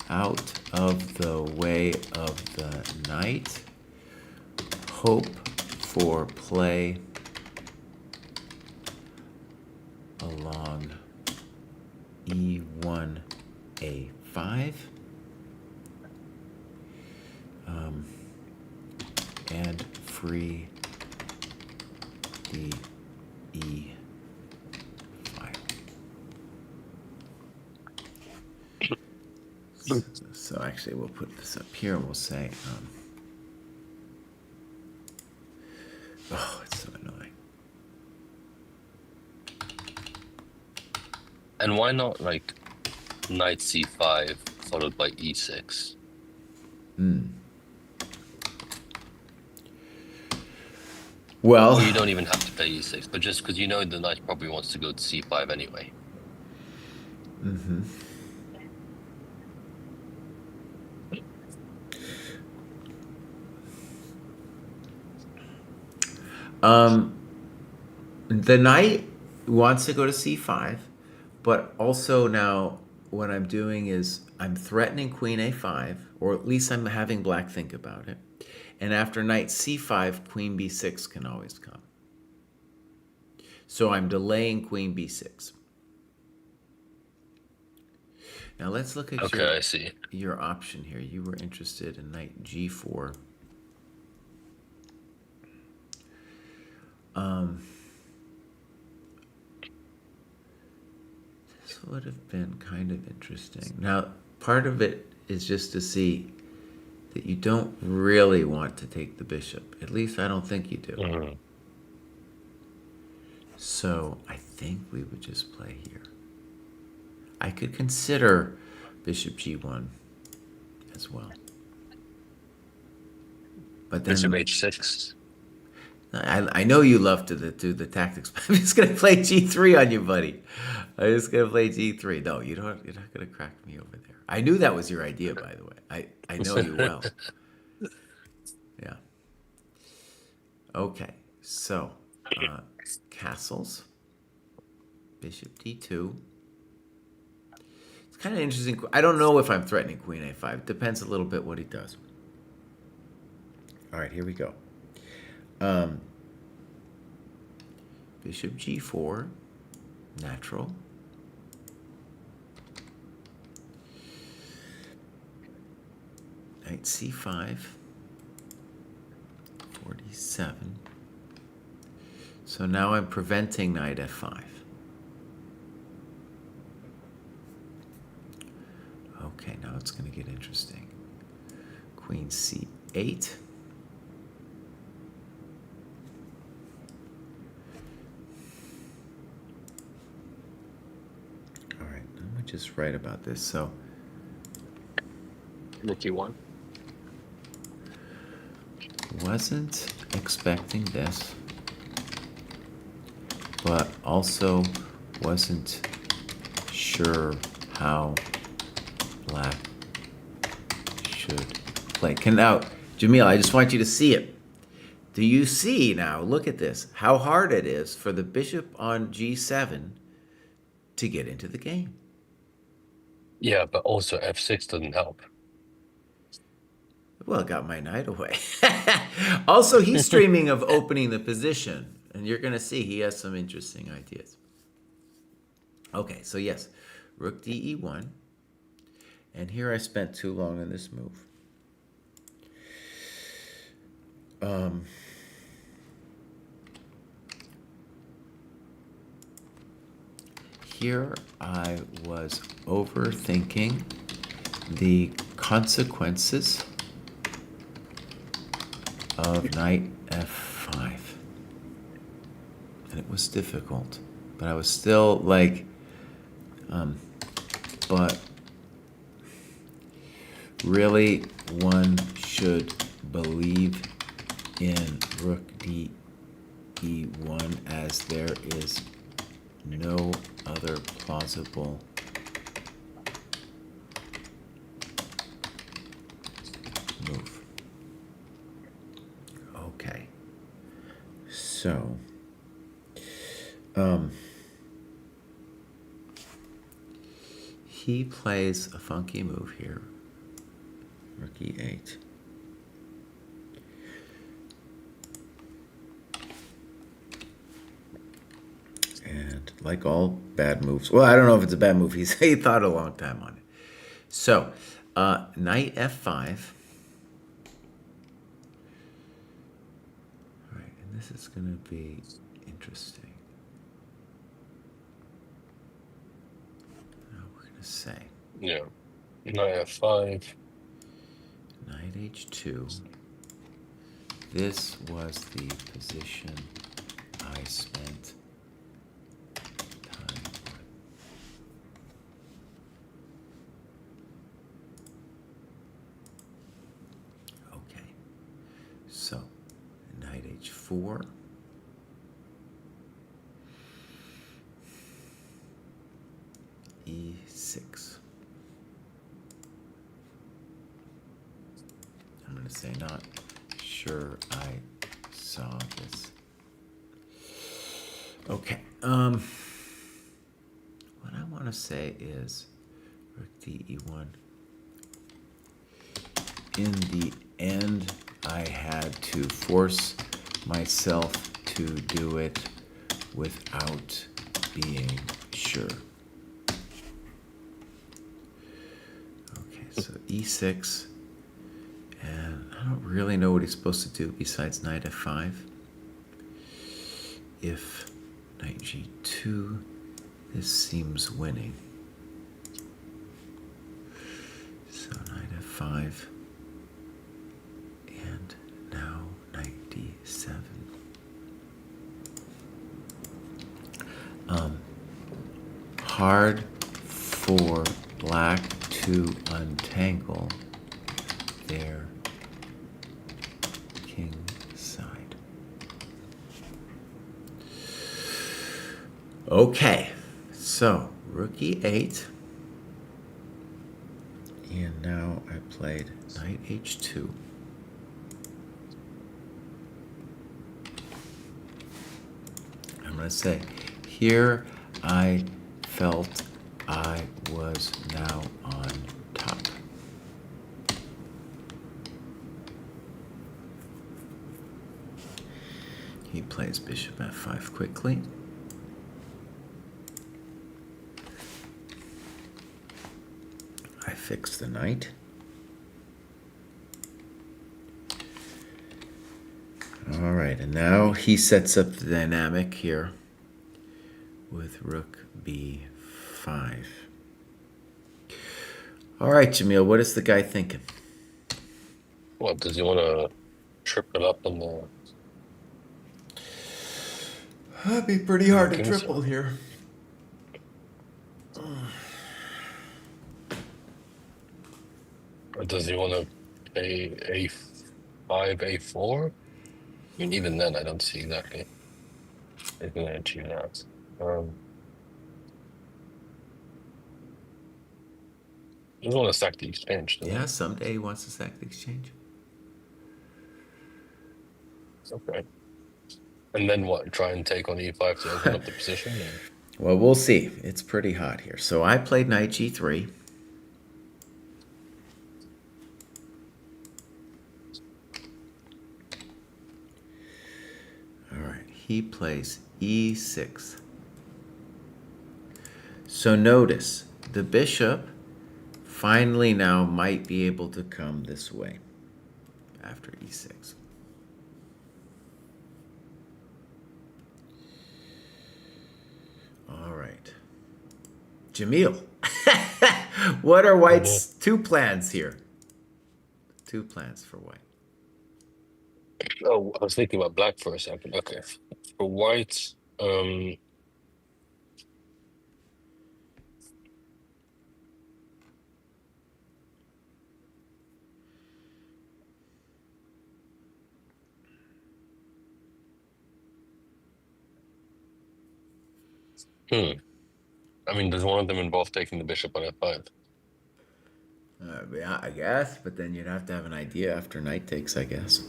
out of the way of the knight. Hope for play along e1, a5, and free the e file. So actually, we'll put this up here and we'll say, oh, it's so annoying. And why not like knight c5 followed by e6? Well, Or you don't even have to play e6, but just because you know the knight probably wants to go to c5 anyway. the knight wants to go to c5, but also now what I'm doing is I'm threatening queen a5, or at least I'm having black think about it. And after knight c5, queen b6 can always come. So I'm delaying queen b6. Now let's look at Okay, I see. your option here. You were interested in knight g4. This would have been kind of interesting. Now, part of it is just to see that you don't really want to take the bishop. At least I don't think you do. So I think we would just play here. I could consider bishop g1 as well. But then Bishop h6. I know you love to do the tactics, but I'm just gonna play g3 on you, buddy. I'm just gonna play g3. No, you're not gonna crack me over there. I knew that was your idea, by the way. I know you well. Yeah. Okay, so castles, bishop d2. It's kind of interesting. I don't know if I'm threatening queen a5. It depends a little bit what he does. All right, here we go. Bishop g4, natural. Knight c5, 47. So now I'm preventing knight f5. Okay, now it's going to get interesting. Queen c8. All right, let me just write about this. So, Rook e1. wasn't expecting this, but also wasn't sure how black should play. Now, Jamil, I just want you to see it. Do you see now, look at this, how hard it is for the bishop on g7 to get into the game? Yeah, but also f6 doesn't help. Well, it got my knight away. Also, he's dreaming of opening the position, and you're going to see he has some interesting ideas. Okay, so yes, rook d e1. And here I spent too long on this move. Here I was overthinking the consequences of knight f5. And it was difficult, but I was still like, but really one should believe in rook d e1 as there is no other plausible move. Okay. So, he plays a funky move here. Rook e8. And like all bad moves, well, I don't know if it's a bad move. He thought a long time on it. So, knight f5. All right, and this is going to be interesting. Now we're going to say Yeah. Knight f5. knight h2. This was the position I spent time on. Okay, so knight h4. e6. I'm going to say not sure I saw this. Okay. What I want to say is rook d e1. In the end, I had to force myself to do it without being sure. Okay, so e6. And I don't really know what he's supposed to do besides knight f5. If knight g2, this seems winning. So knight f5. And now knight d7. Hard for black to untangle their king side. Okay, so rook e8. And now I played knight h2. I'm going to say, here I felt I was now on top. He plays bishop f5 quickly. I fix the knight. All right, and now he sets up the dynamic here with rook b5. All right, Jamil, what is the guy thinking? What, does he want to triple up on the... That'd be pretty hard to King's triple side. here. Or does he want to play a5, a4. I mean, even then, I don't see exactly it's going to achieve that. He doesn't want to sack the exchange, does Yeah, someday he wants to sack the exchange. he? Okay. And then what? Try and take on e5 to open up the position? Or... Well, we'll see. It's pretty hot here. So I played knight g3. All right, he plays e6. So notice the bishop finally now might be able to come this way after e6. All right. Jamil, what are White's two plans here? Two plans for White. Oh, I was thinking about black for a second. Okay. For white, I mean, does one of them involve taking the bishop on f5? Yeah, I guess, but then you'd have to have an idea after knight takes, I guess.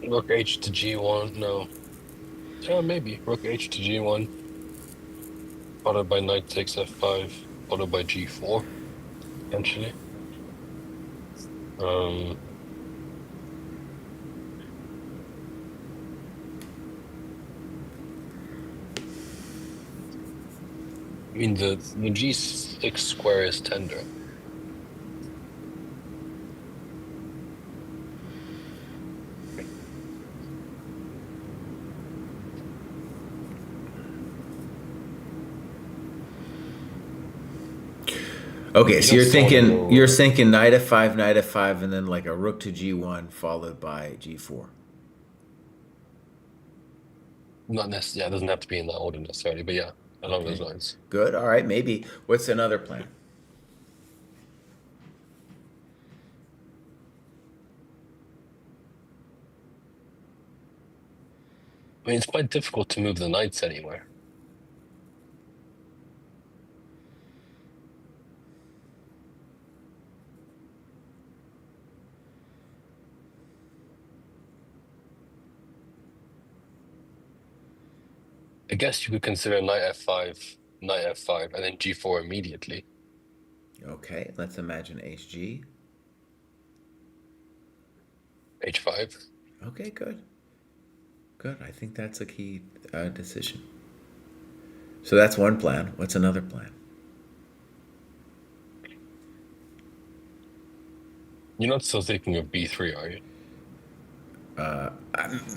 Rook h to g1. No. Yeah, maybe. Rook h to g1. Followed by knight takes f5. Followed by g4, potentially. I mean, the g6 square is tender. Okay, You so don't still wanna you're go- thinking knight f5, and then like a rook to g1 followed by g4. Not necessarily. Yeah, it doesn't have to be in that order necessarily, but yeah, along those lines. Good. All right, maybe. What's another plan? I mean, it's quite difficult to move the knights anywhere. I guess you could consider knight f5, and then g4 immediately. Okay, let's imagine hg. h5. Okay, good. Good. I think that's a key decision. So that's one plan. What's another plan? You're not still thinking of b3, are you?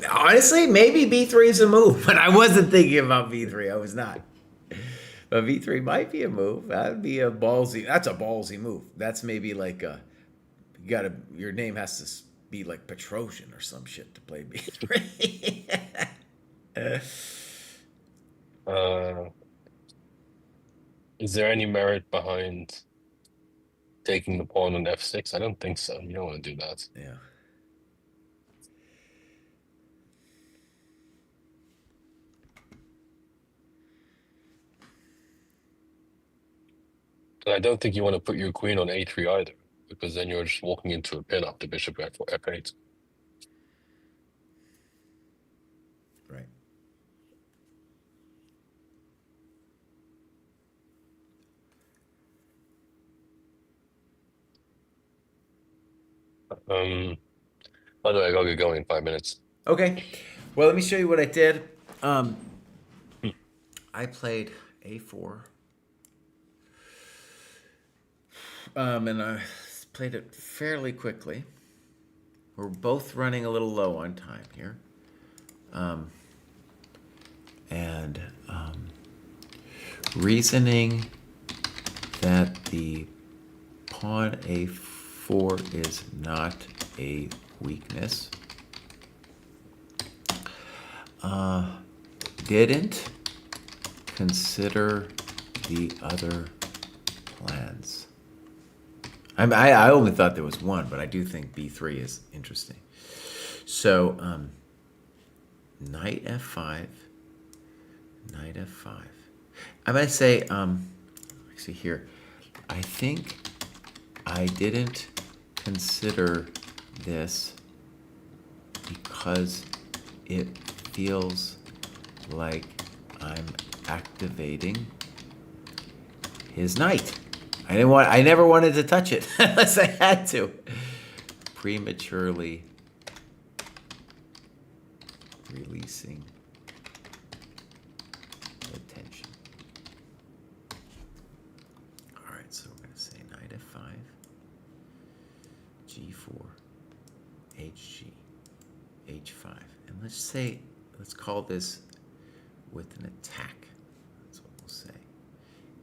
Honestly, maybe b3 is a move, but I wasn't thinking about b3. I was not. But b3 might be a move. That'd be a ballsy. That's a ballsy move. That's maybe like your name has to be like Petrosian or some shit to play b3. Is there any merit behind taking the pawn on f6? I don't think so. You don't want to do that. Yeah. And I don't think you want to put your queen on a3 either, because then you're just walking into a pin up the bishop f8. Right. By the way, I gotta get going in 5 minutes. Okay. Well, let me show you what I did. I played a4. And I played it fairly quickly. We're both running a little low on time here. Reasoning that the pawn a4 is not a weakness. Didn't consider the other plans? I only thought there was one, but I do think b3 is interesting. So knight f5, knight f5. I might say, actually here, I think I didn't consider this because it feels like I'm activating his knight. I never wanted to touch it unless I had to. Prematurely releasing the tension. All right, so we're going to say knight f5, g4, hg, h5. And let's call this with an attack. That's what we'll say.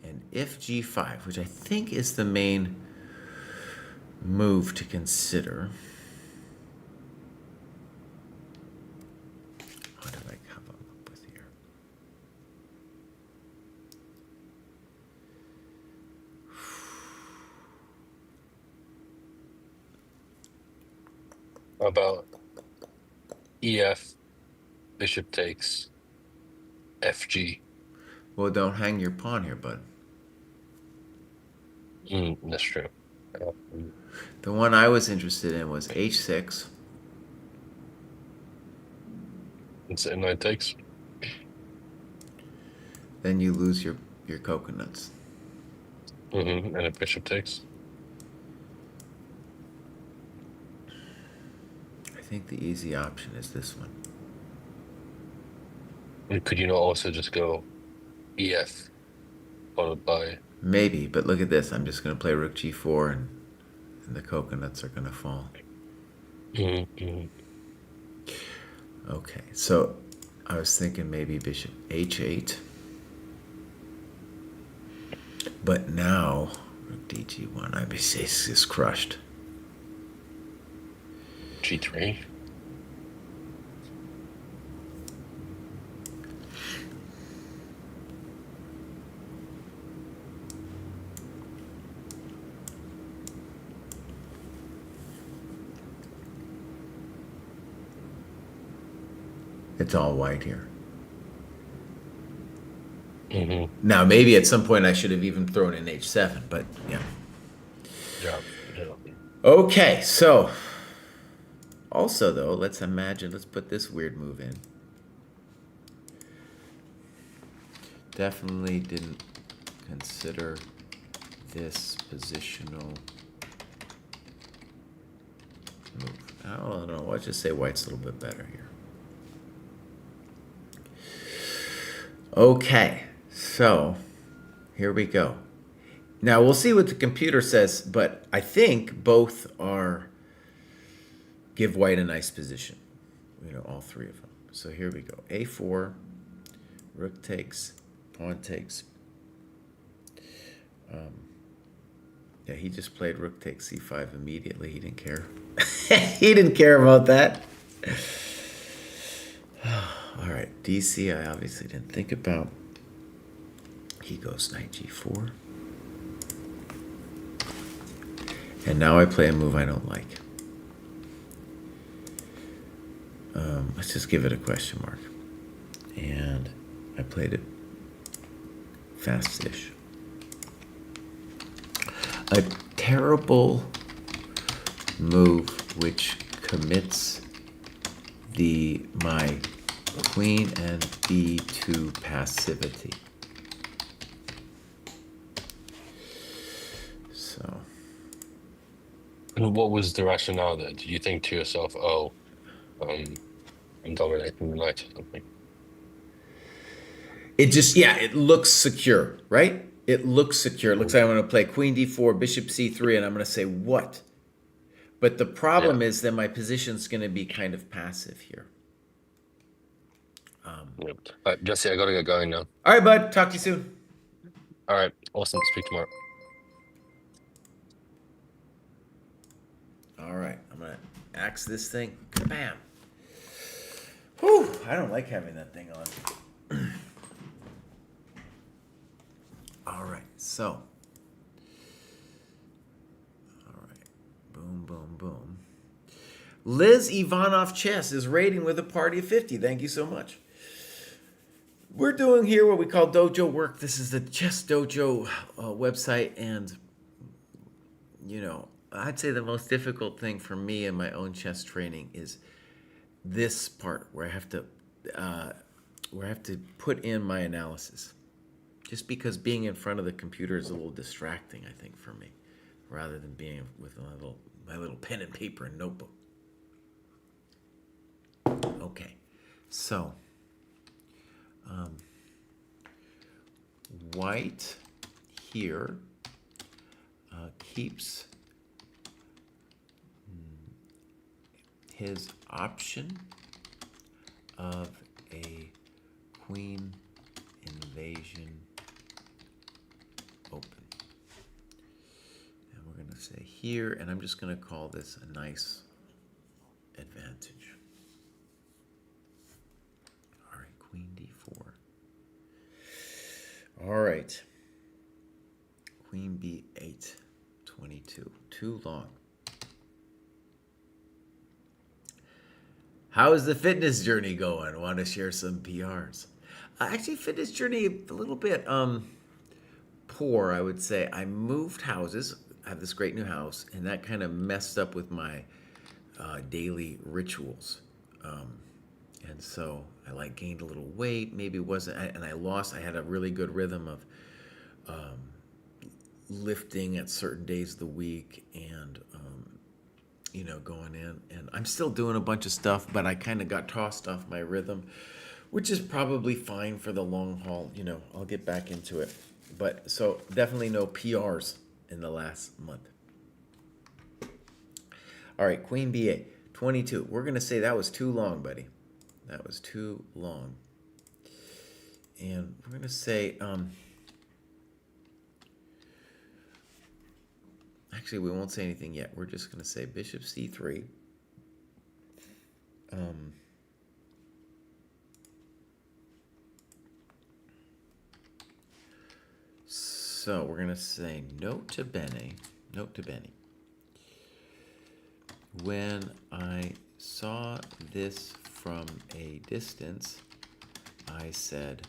And if g5, which I think is the main move to consider. What did I come up with here? About EF, bishop takes, FG. Well, don't hang your pawn here, bud. That's true. The one I was interested in was h6. It's a knight takes. Then you lose your coconuts. And a bishop takes. I think the easy option is this one. And could you not also just go EF followed by? Maybe, but look at this. I'm just going to play rook g4 and the coconuts are going to fall. Okay, so I was thinking maybe bishop h8. But now, rook dg1, I mean, it's just crushed. G3. It's all white here. Now, maybe at some point I should have even thrown in h7, but yeah. Yeah. Okay, so also though, let's put this weird move in. Definitely didn't consider this positional move. I don't know, let's just say white's a little bit better here. Okay, so here we go. Now we'll see what the computer says, but I think both give white a nice position. All three of them. So here we go. A4, rook takes, pawn takes. Yeah, he just played rook takes c5 immediately. He didn't care. He didn't care about that. All right, DC I obviously didn't think about. He goes knight g4. And now I play a move I don't like. Let's just give it a question mark. And I played it fast-ish. A terrible move which commits my queen and b2 passivity. So. And what was the rationale there? Did you think to yourself, oh, I'm dominating the knight or something? It looks secure, right? It looks secure. It looks like I'm going to play queen d4, bishop c3, and I'm going to say, what? But the problem is that my position's going to be kind of passive here. Jesse, I got to get going now. All right, bud. Talk to you soon. All right. Awesome. Speak tomorrow. All right. I'm going to axe this thing. Bam. Whew. I don't like having that thing on. All So, all right. Boom, boom, boom. Liz Ivanov Chess is rating with a party of 50. Thank you so much. We're doing here what we call dojo work. This is the Chess Dojo website, and I'd say the most difficult thing for me in my own chess training is this part where I have to put in my analysis. Just because being in front of the computer is a little distracting, I think, for me, rather than being with my little pen and paper and notebook. Okay, so white here keeps his option of a queen invasion open. And we're going to say here, and I'm just going to call this a nice advantage. All right, queen d4. All right. Queen b8, 22. Too long. How is the fitness journey going? Want to share some PRs? Actually, fitness journey a little bit poor, I would say. I moved houses. I have this great new house, and that kind of messed up with my daily rituals. And so I gained a little weight. Maybe it wasn't, and I had a really good rhythm of lifting at certain days of the week, and going in, and I'm still doing a bunch of stuff, but I kind of got tossed off my rhythm, which is probably fine for the long haul. I'll get back into it. But so definitely no PRs in the last month. All right, queen b8, 22. We're going to say that was too long, buddy. That was too long. And we're going to say, actually, we won't say anything yet. We're just going to say bishop c3. So we're going to say nota bene. When I saw this from a distance, I said,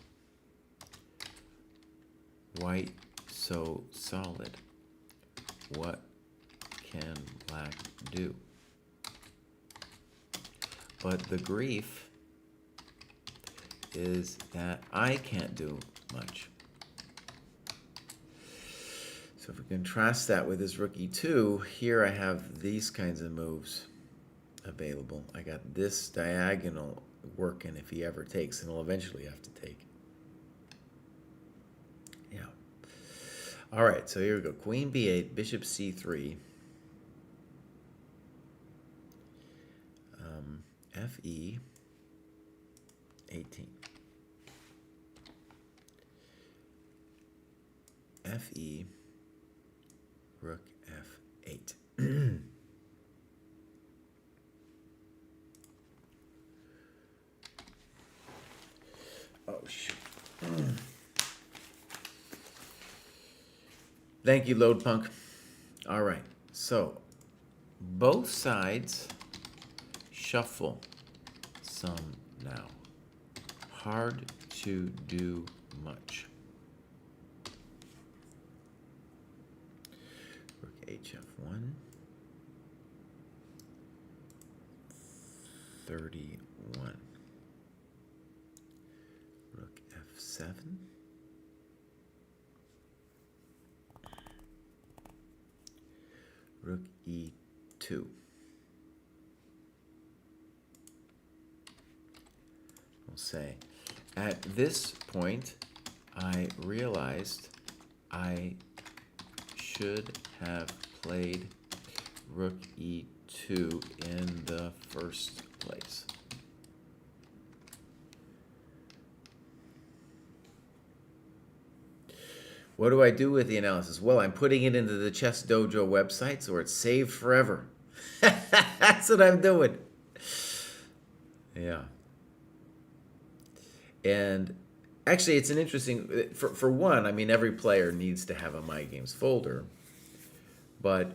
white so solid. What can black do? But the grief is that I can't do much. So if we contrast that with his rook e2, here I have these kinds of moves available. I got this diagonal working if he ever takes, and he'll eventually have to take. Yeah. All right, so here we go. Queen b8, bishop c3, fe 18, fe, rook f8. Oh, shoot. Thank you, Load Punk. All right, so both sides shuffle some now. Hard to do much. Rook hf1. 31. Rook f7. Rook e2. We'll say, at this point, I realized I should have played Rook e2 in the first place. What do I do with the analysis? Well, I'm putting it into the Chess Dojo website, so it's saved forever. That's what I'm doing. Yeah. And Actually, it's an interesting. For one, I mean, every player needs to have a My Games folder, but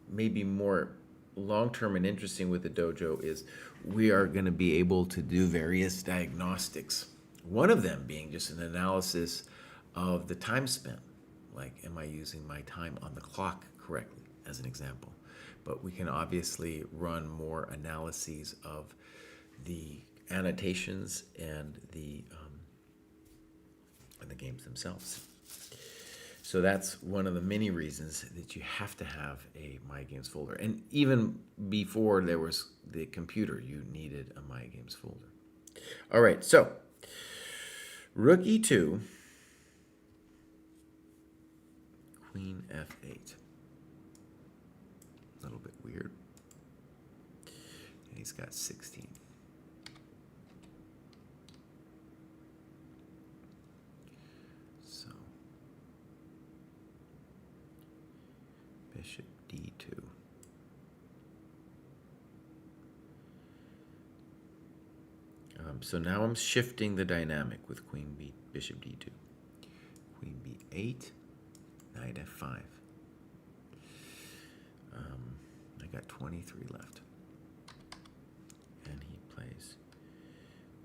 maybe more long term and interesting with the dojo is we are going to be able to do various diagnostics. One of them being just an analysis of the time spent. Like, am I using my time on the clock correctly, as an example? But we can obviously run more analyses of the annotations and the games themselves. So that's one of the many reasons that you have to have a My Games folder. And even before there was the computer, you needed a My Games folder. All right, so Rook E2, Queen F8. A little bit weird. And he's got 16. So Bishop D2. So now I'm shifting the dynamic with Queen B, Bishop D2. Queen B8, Knight F5. I got 23 left. And he plays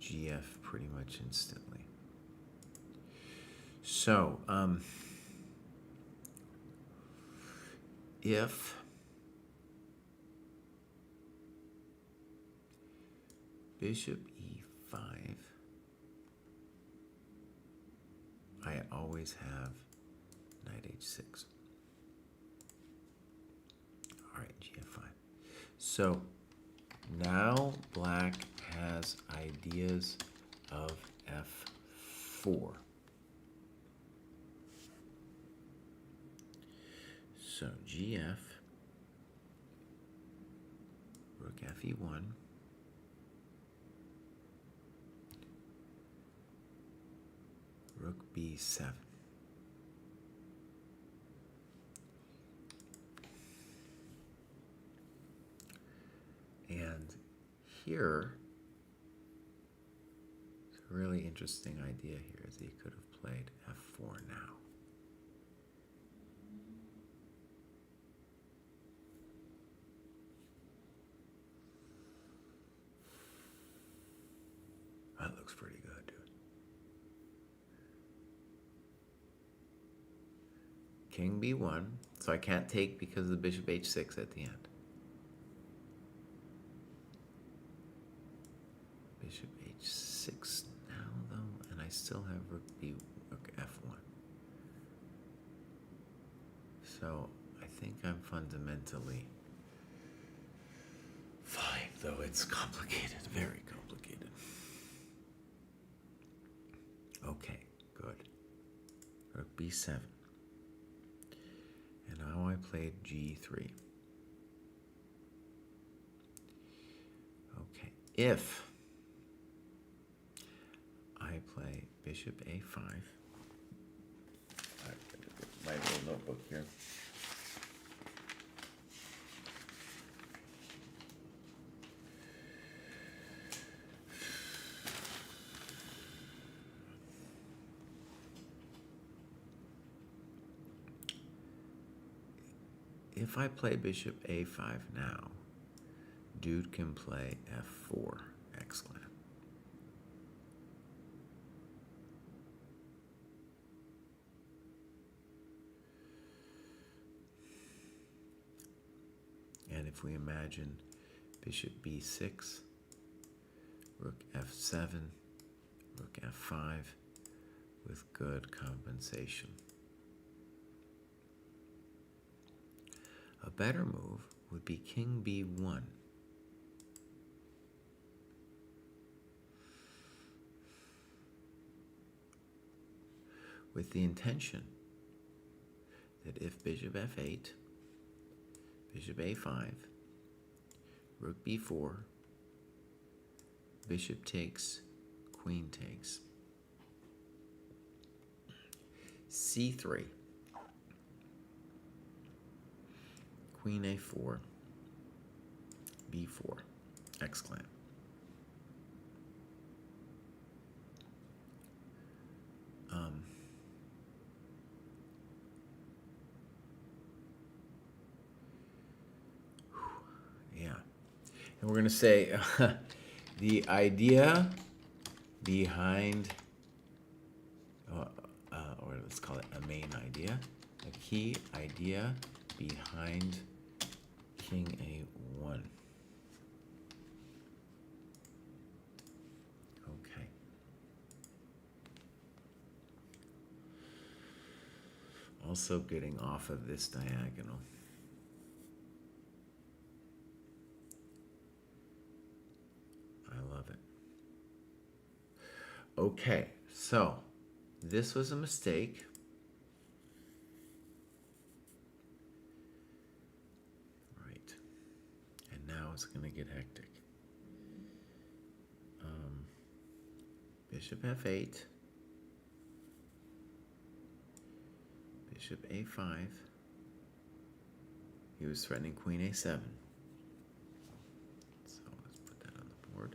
GF pretty much instantly. So, if Bishop E5, I always have Knight H6. All right, GF5. So now Black has ideas of F4. So GF, Rook FE1, Rook B7. And here, it's a really interesting idea here is he could have played F4 now. That looks pretty good, dude. King B1, so I can't take because of the Bishop H6 at the end. Bishop H6 now, though, and I still have Rook F1. So I think I'm fundamentally fine, though it's complicated, very complicated. Okay, good. Rook B7. And now I played G3. Okay, if I play Bishop A5, I gotta get my little notebook here. If I play Bishop A5 now, dude can play F4, exclamation. And if we imagine Bishop B6, Rook F7, Rook F5 with good compensation. A better move would be King B1. With the intention that if Bishop F8, Bishop A5, Rook B4, Bishop takes, Queen takes, C3, Queen A4, B4, exclamation. And we're going to say the idea behind, or let's call it a main idea, a key idea behind King A1. Okay. Also getting off of this diagonal. I love it. Okay, so this was a mistake. Right. And now it's going to get hectic. Bishop F8. Bishop A5. He was threatening Queen A7. So let's put that on the board.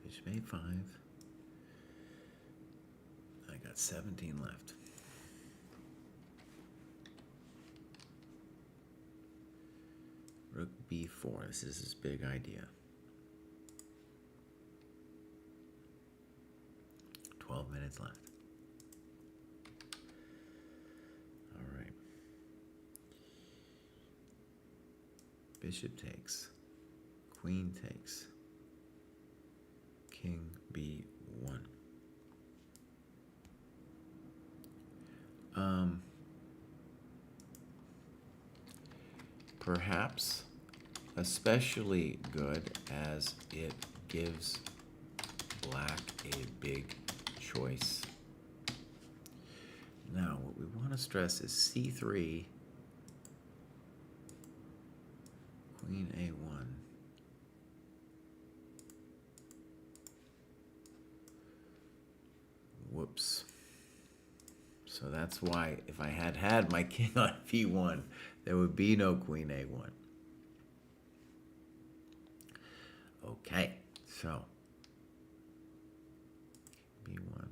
Bishop A5. I got 17 left. Rook B4. This is his big idea. 12 minutes left. All right. Bishop takes. Queen takes. King B1. Perhaps especially good as it gives black a big choice. Now, what we want to stress is C3, Queen A1. Whoops. So that's why if I had my king on B1, there would be no Queen A1. Okay, so B1.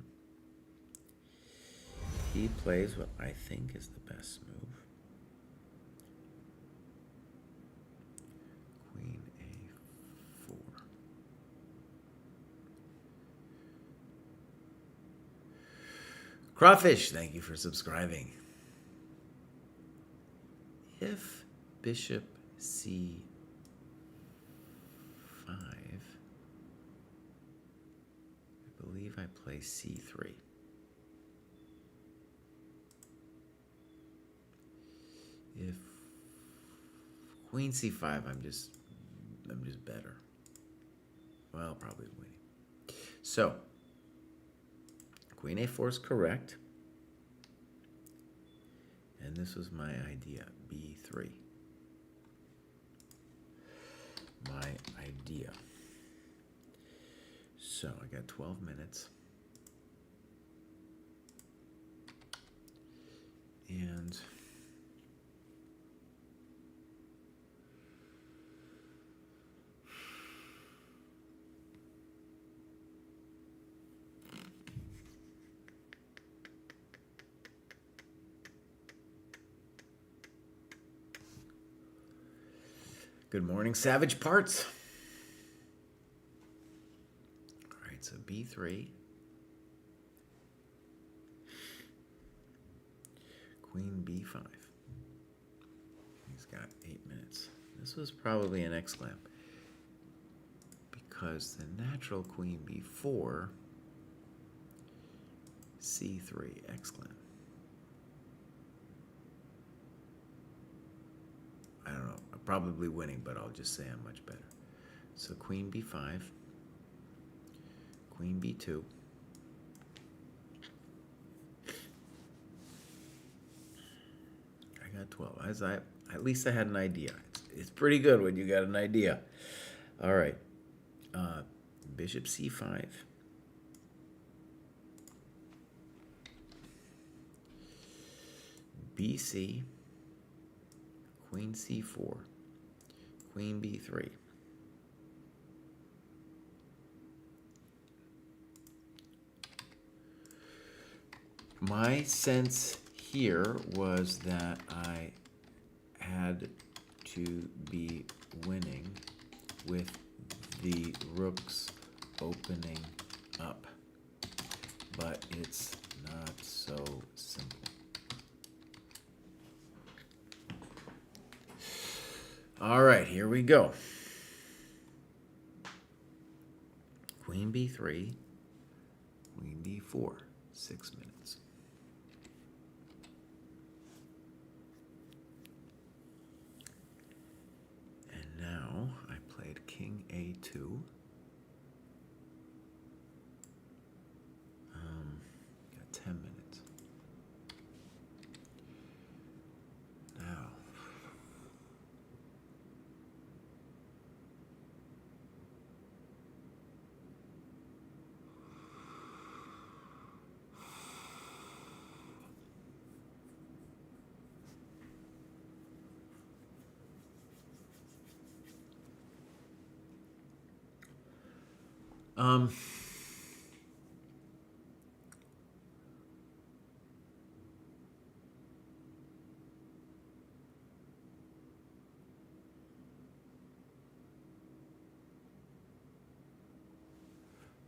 He plays what I think is the best move. Queen A4. Crawfish, thank you for subscribing. If Bishop C5, I believe I play C3. If Queen C5, I'm just better. Well, probably winning. So Queen A4 is correct. And this was my idea, B3. My idea. So I got 12 minutes. And good morning, Savage Parts. All right, so B3. Queen B5. He's got 8 minutes. This was probably an exclam because the natural Queen B4, C3, exclam. I don't know. I'm probably winning, but I'll just say I'm much better. So Queen B5, Queen B2. I got 12. At least I had an idea. It's pretty good when you got an idea. All right. Bishop C5. BC. Queen C4. Queen B3. My sense here was that I had to be winning with the rooks opening up. But it's not so simple. All right, here we go. Queen b3, queen d4, 6 minutes. And now I played king a2. Got 10 minutes. Now,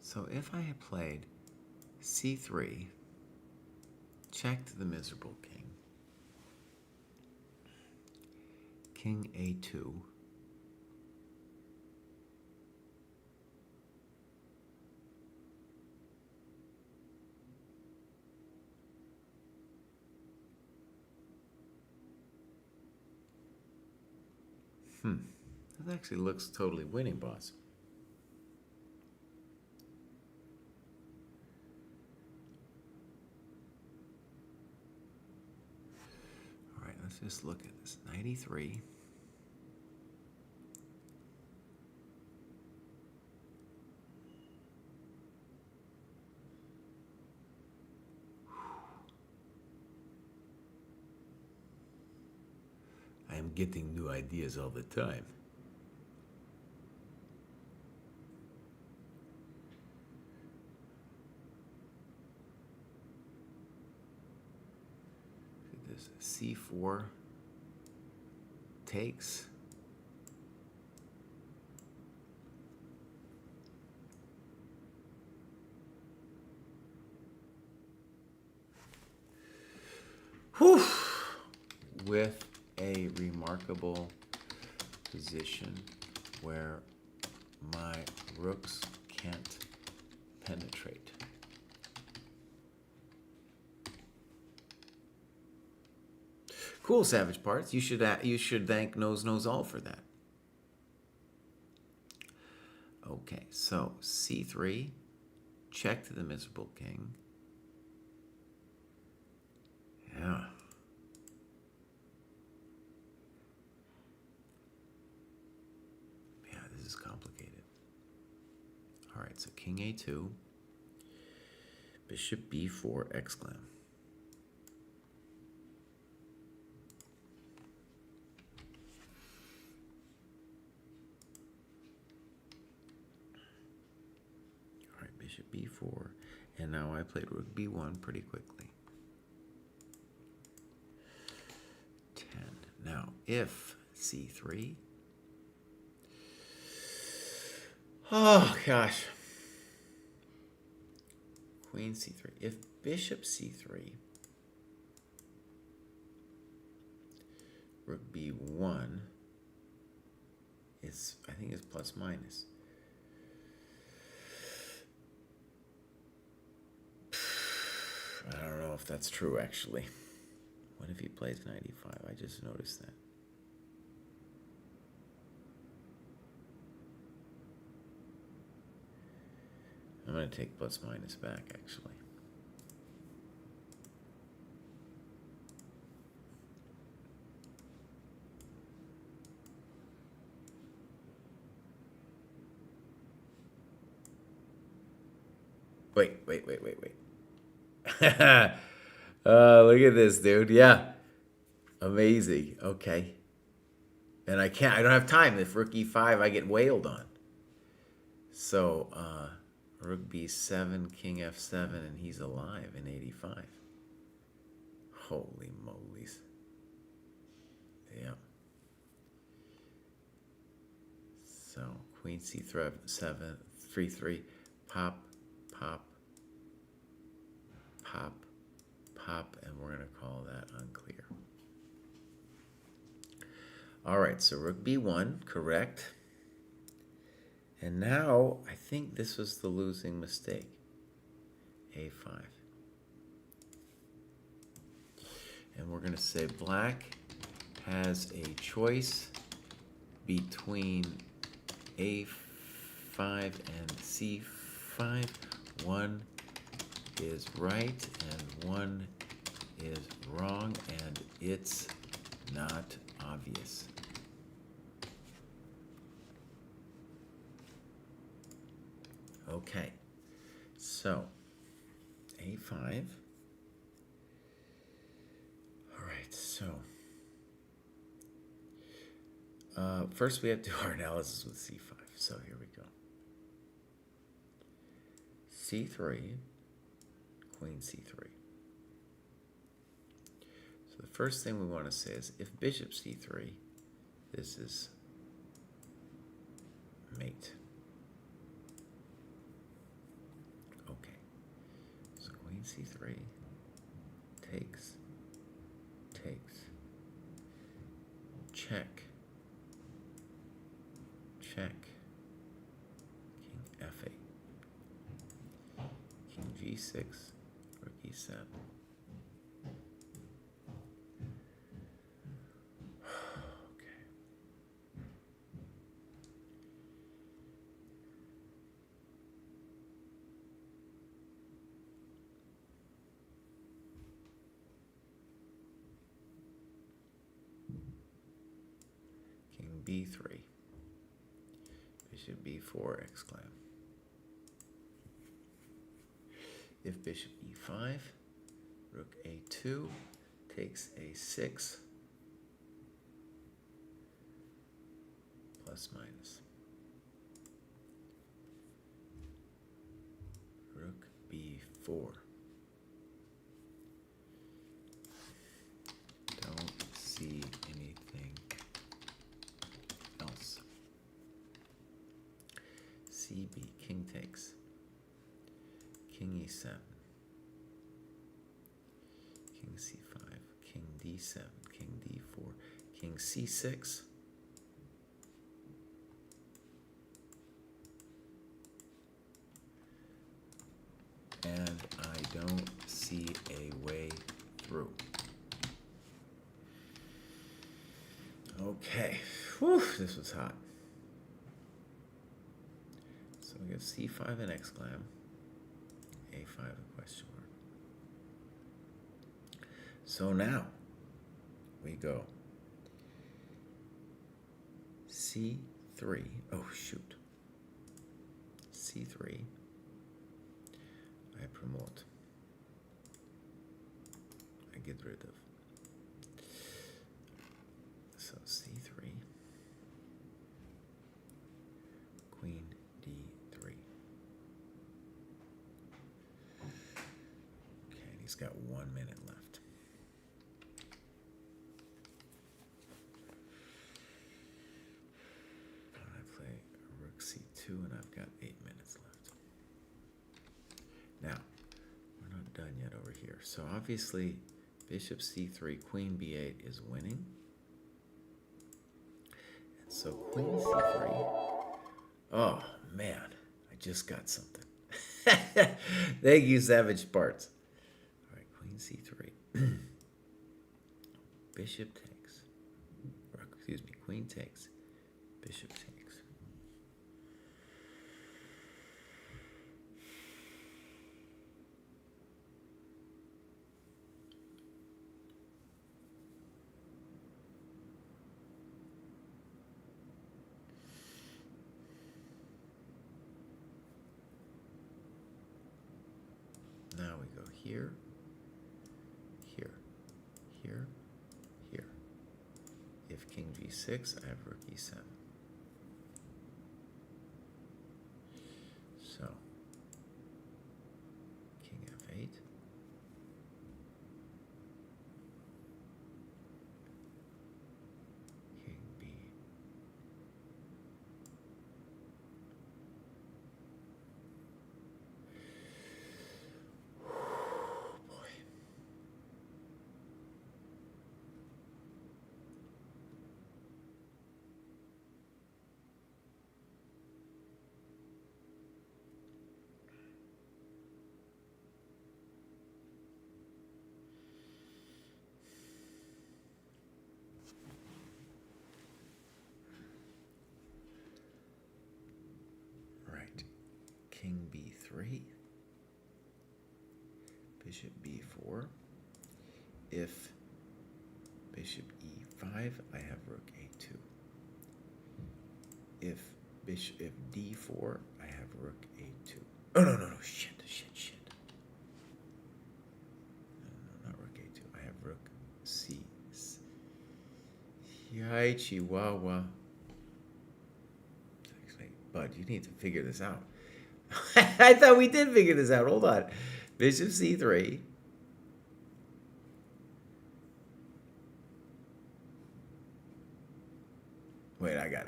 so if I had played c3, checked the miserable king, king a2, that actually looks totally winning, boss. All right, let's just look at this. 93. I am getting new ideas all the time. This c4 takes. Whew. With a remarkable position where my rooks can't penetrate. Cool, Savage Parts. You should thank Nose Knows All for that. Okay, so c3, check to the miserable king. Yeah. Yeah, this is complicated. All right, so king a2, bishop b4, exclam. All right, bishop b4, and now I played rook b1 pretty quickly. 10. Now, if c3. Oh, gosh. Queen c3. If bishop c3, rook b1 is, I think it's plus minus. I don't know if that's true, actually. What if he plays 95? I just noticed that. I'm going to take plus minus back, actually. Wait. Look at this, dude. Yeah. Amazing. Okay. And I don't have time. If rook e5, I get wailed on. So, rook b7, king f7, and he's alive in 85. Holy molies. Yeah. Queen C7, 3-3, pop, pop, pop, pop, and we're going to call that unclear. All right, so rook b1, correct. And now, I think this was the losing mistake. a5. And we're going to say black has a choice between a5 and c5. One is right and one is wrong, and it's not obvious. Okay, so a5. All right, so first we have to do our analysis with c5. So here we go. c3, queen c3. So the first thing we want to say is if bishop c3, this is mate. Okay, so queen c3 takes, check, check, king f8, king g6, rook e7. Okay. King b3, bishop b4, exclam. If bishop e5, rook a2 takes a6, plus minus. Rook b4. Don't see anything else. cb, king takes. King e7. King c5. King d7. King d4. King c6. And I don't see a way through. Okay, whew, this was hot. So we have c5 an exclam, a5 a question mark. So now we go c3, oh shoot, c3, I promote, I get rid of. So c3, queen d3. Okay, and he's got 1 minute left. I play rook c2 and I've got 8 minutes left. Now, we're not done yet over here. So obviously, bishop c3, queen b8 is winning. So queen c3. Oh man, I just got something. Thank you, Savage Parts. All right, queen c3. Bishop takes. Or, excuse me, queen takes. Bishop takes. Now we go here, here, here, here. If king g6, I have rook e7. So, king f8. King b. king b3, bishop b4. If bishop e5, I have rook a2. If d4, I have rook a2. Oh, no, shit. No, not rook a2. I have rook c. Yai chihuahua. Bud, you need to figure this out. I thought we did figure this out. Hold on. Bishop c3. Wait, I got it.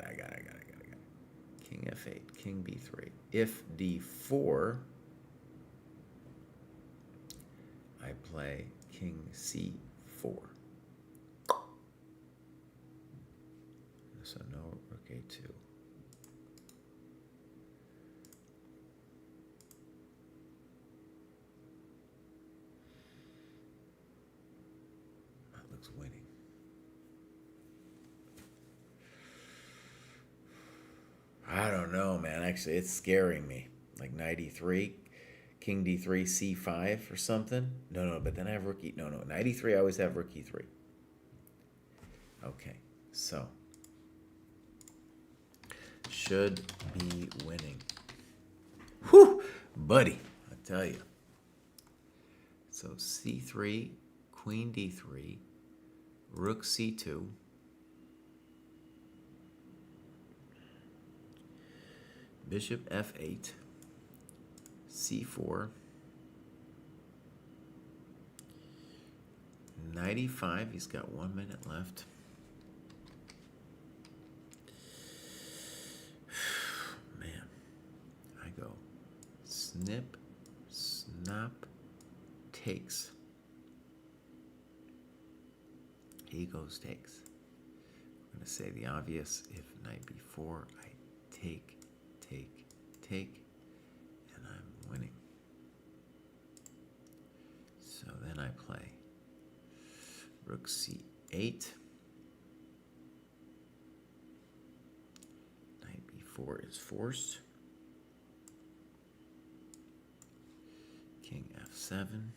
King f8, king b3. If d4, I play king c4. So no rook a2. That looks winning. I don't know, man. Actually, it's scaring me. Like knight e3, king d3, c5 or something. No, but then I have rook e. No, knight e3, I always have rook e3. Okay, so should be winning. Whew, buddy, I tell you. So c3, queen d3, rook c2. Bishop f8, c4, knight e5, he's got 1 minute left. Man, I go snip, snap, takes. He goes takes. I'm going to say the obvious. If knight b4, I take, and I'm winning. So then I play rook c8, knight b4 is forced, king f7,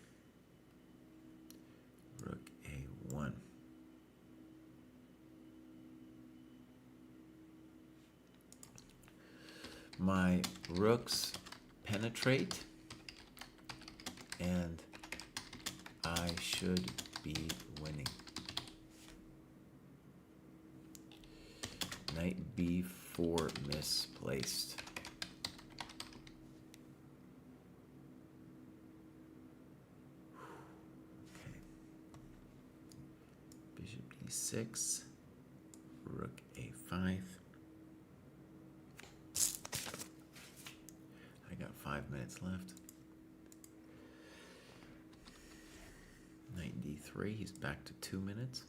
rook a1. My rooks penetrate, and I should be winning. Knight b4 misplaced. Okay. Bishop d6, rook a5. I got 5 minutes left. Knight d3, he's back to 2 minutes.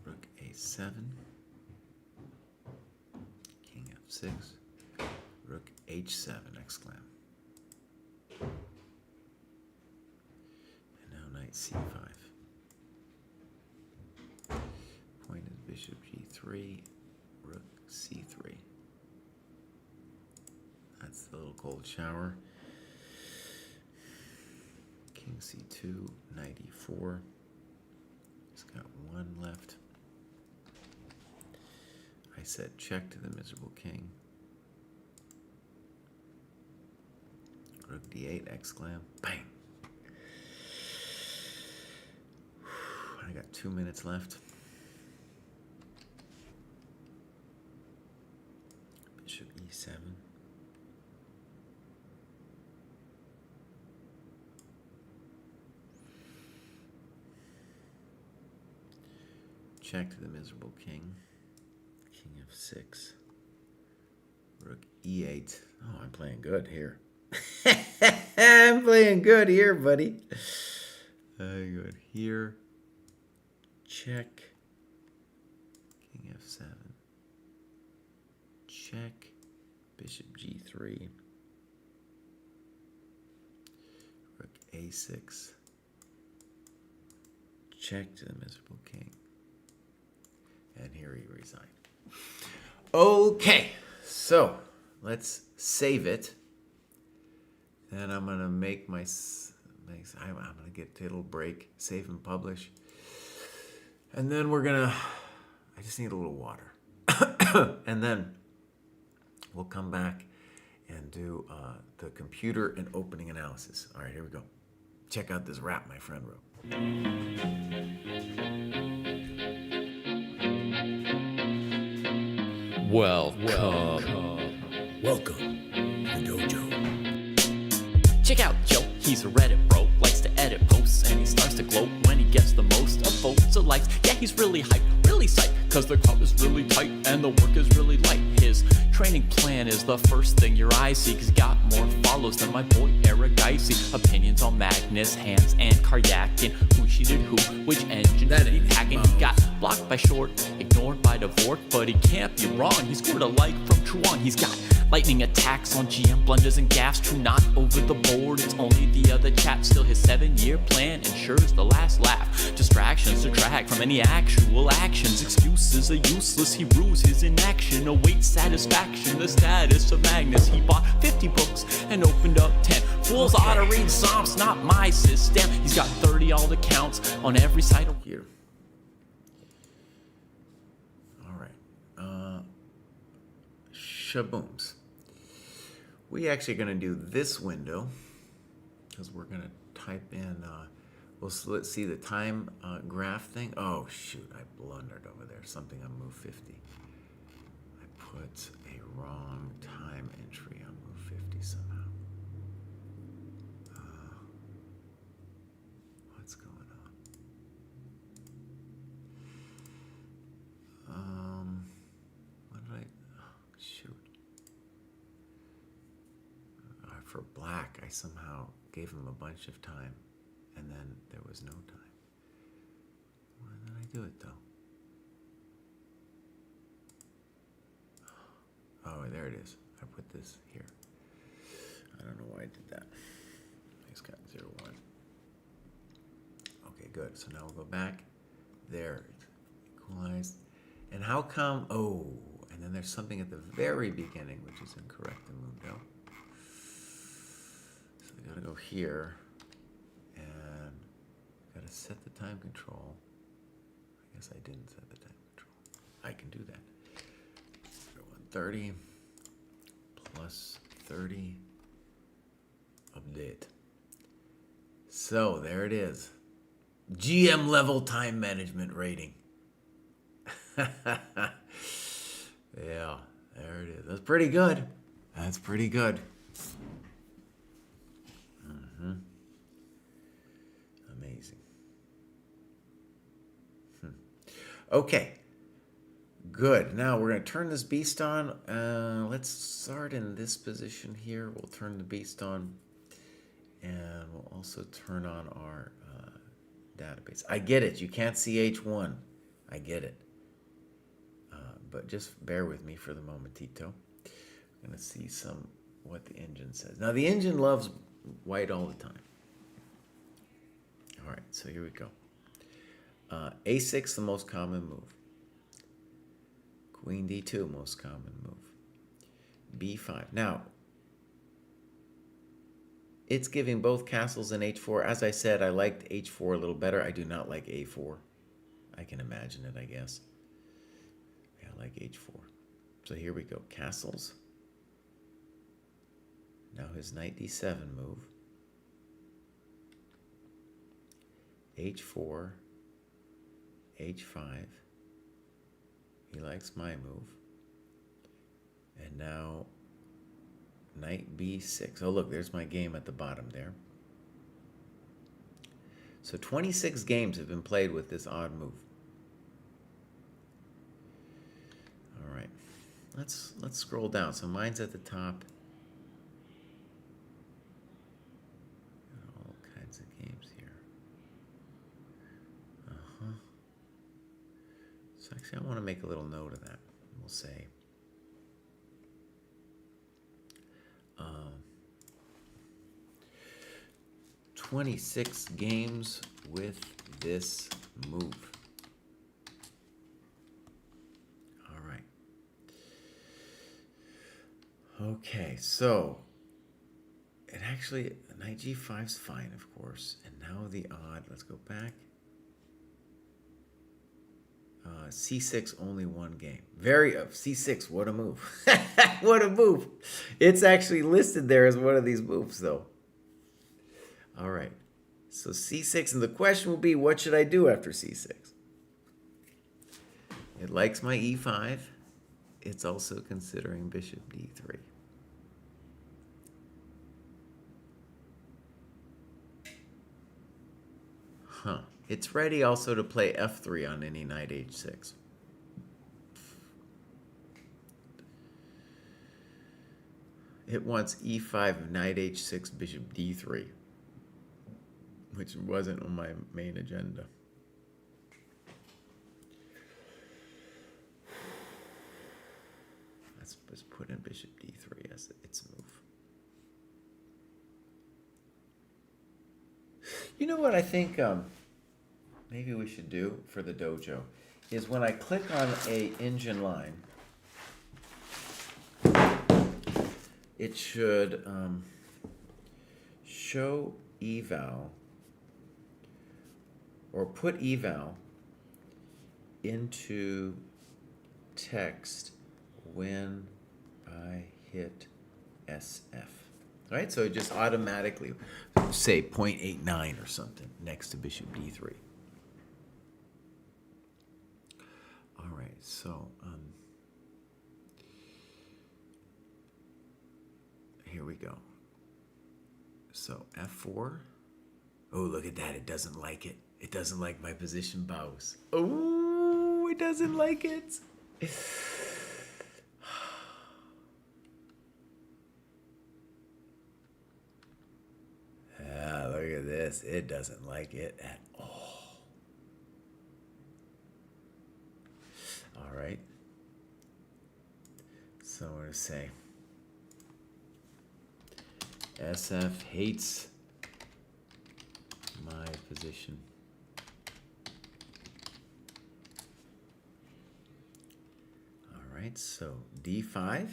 Rook a7, king f6, rook h7, exclam. And now knight c5. Point is bishop g3, rook c3. That's the little cold shower. King c2, knight e4. He's got 1 left. I said check to the miserable king. Rook d8, exclam. Bang! I got 2 minutes left. Bishop e7. Check to the miserable king. King f6. Rook e8. Oh, I'm playing good here. I'm playing good here, buddy. Good here. Check. King f7. Check. Bishop g3. Rook a6. Check to the miserable king. And here he resigned. Okay, so let's save it. Then I'm gonna make I'm gonna get to a little break, save and publish, and then I just need a little water, and then we'll come back and do the computer and opening analysis. All right, here we go. Check out this rap my friend wrote. Welcome to Dojo. Check out Joe, he's a Reddit bro, likes to edit posts, and he starts to gloat when he gets the most of votes or likes. Yeah, he's really hyped, really psyched, cause the crowd is really tight and the work is really light. His training plan is the first thing your eyes see, cause got more follows than my boy Eric Dicey. Opinions on Magnus, Hans, and Karyakin, who cheated who, which engine that he hacking. He got blocked by Short, ignored by Dvorak, but he can't be wrong, he scored a like from Truan. He's got lightning attacks on GM blunders and gaffes, true not over the board, it's only the other chap. Still his 7-year plan ensures the last laugh. Distractions detract from any actual actions. Excuses are useless, he rues his inaction. Awaits satisfaction, the status of Magnus. He bought 50 books and opened up 10. Fools ought to read Psalms, not my system. He's got 30 all accounts on every site. Here. All right. Shabooms. We actually going to do this window because we're going to type in, let's see the time graph thing. Oh, shoot, I blundered over there. Something on move 50. I put a wrong time entry on move 50 somehow. What's going on? What did I, oh, shoot. For black, I somehow gave him a bunch of time, and then there was no time. Why did I do it, though? Oh, there it is. I put this here. I don't know why I did that. It's got 0, 1. Okay, good. So now we'll go back. There, it's equalized. And how come, oh, and then there's something at the very beginning which is incorrect in Mundo. I gotta go here and gotta set the time control. I guess I didn't set the time control. I can do that. 130 plus 30 update. So there it is. GM level time management rating. Yeah, there it is. That's pretty good. That's pretty good. Amazing. Okay. Good. Now we're going to turn this beast on. Let's start in this position here. We'll turn the beast on. And we'll also turn on our database. I get it. You can't see H1. I get it. But just bear with me for the momentito. I'm going to see what the engine says. Now the engine loves white all the time. All right, so here we go. A6, the most common move. Queen D2, most common move. B5. Now, it's giving both castles in H4. As I said, I liked H4 a little better. I do not like A4. I can imagine it, I guess. Yeah, I like H4. So here we go. Castles. Now his knight D7 move. H4, H5. He likes my move. And now knight B6. Oh, look, there's my game at the bottom there. So 26 games have been played with this odd move. All right. Let's scroll down. So mine's at the top. All kinds of games here. So actually, I want to make a little note of that. We'll say 26 games with this move. All right. Okay, so it actually, knight g5 is fine, of course. And now the odd, let's go back. C6 only one game. C6, what a move. What a move. It's actually listed there as one of these moves, though. All right. So C6, and the question will be, what should I do after C6? It likes my E5. It's also considering bishop D3. Huh. It's ready also to play F3 on any knight H6. It wants E5, knight H6, bishop D3, which wasn't on my main agenda. Let's put in bishop D3 as its move. You know what I think maybe we should do for the dojo is when I click on a engine line, it should show eval or put eval into text when I hit SF. Right? So it just automatically, say 0.89 or something next to bishop D3. All right, so here we go. So F4. Oh, look at that. It doesn't like it. It doesn't like my position bows. Oh, it doesn't like it. Look at this. It doesn't like it at all. All right. So I'm going to say SF hates my position. All right, so D5,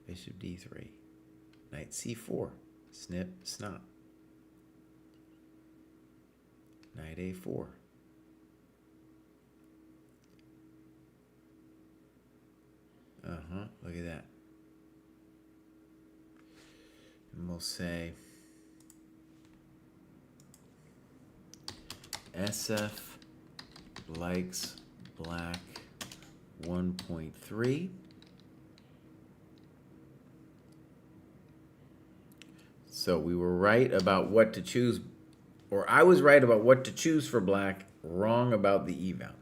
bishop D3, knight C4, snip, snop, knight A4. Look at that. And we'll say SF likes black 1.3. So we were right about what to choose, or I was right about what to choose for black, wrong about the eval.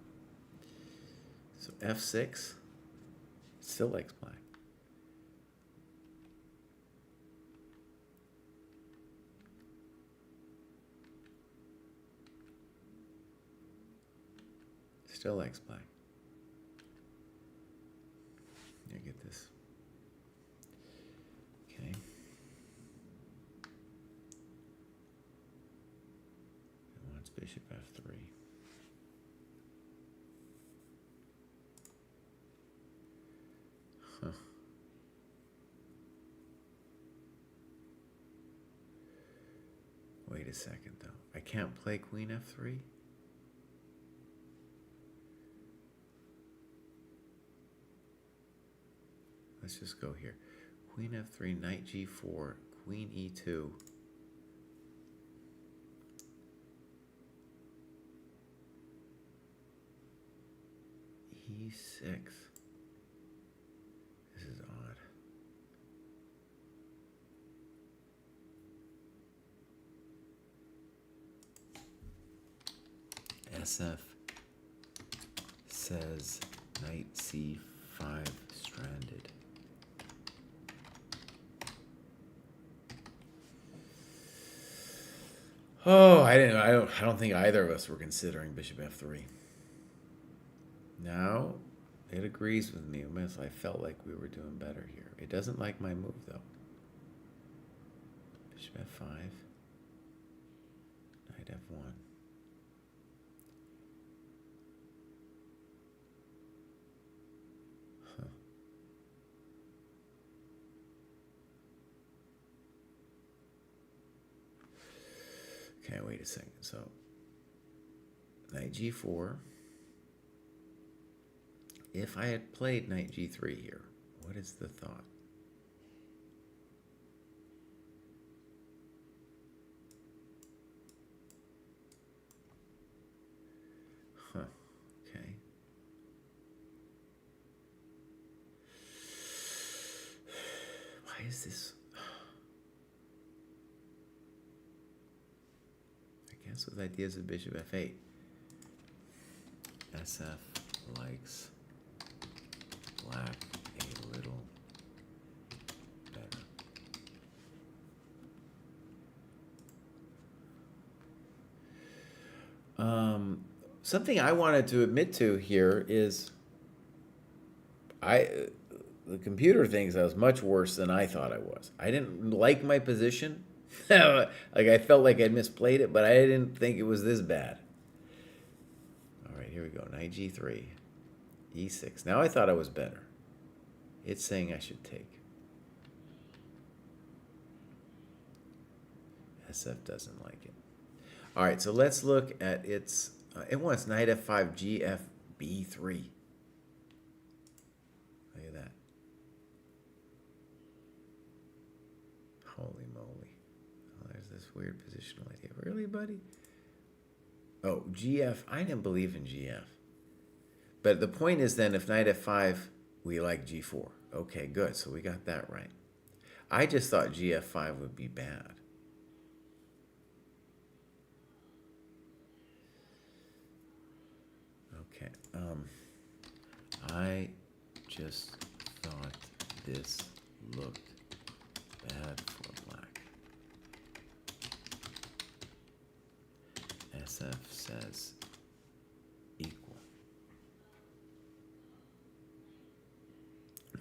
So F6 still likes black. Still likes black. I get this. Okay. It wants bishop F3. Huh. Wait a second, though. I can't play queen F3? Let's just go here. Queen F3, knight G4, queen E2. E6. This is odd. SF says knight C5 stranded. Oh, I don't think either of us were considering bishop F3. Now it agrees with me. I felt like we were doing better here. It doesn't like my move though. Bishop F5. Knight F1. Okay, wait a second. So, knight g4. If I had played knight g3 here, what is the thought? Huh. Okay. Why is this? I guess with ideas of bishop f8. SF likes black a little better. Something I wanted to admit to here is the computer thinks I was much worse than I thought I was. I didn't like my position. Like I felt like I'd misplayed it, but I didn't think it was this bad. All right, here we go. Knight g3, e6. Now I thought I was better. It's saying I should take. SF doesn't like it. All right, so let's look at its. It wants knight f5, gf b3. Look at that. Holy moly. Oh, there's this weird positional idea. Really, buddy? Oh, gf. I didn't believe in gf. But the point is then, if knight f5, we like g4. Okay, good. So we got that right. I just thought gf5 would be bad. Okay. I just thought this looked bad for black. SF says equal.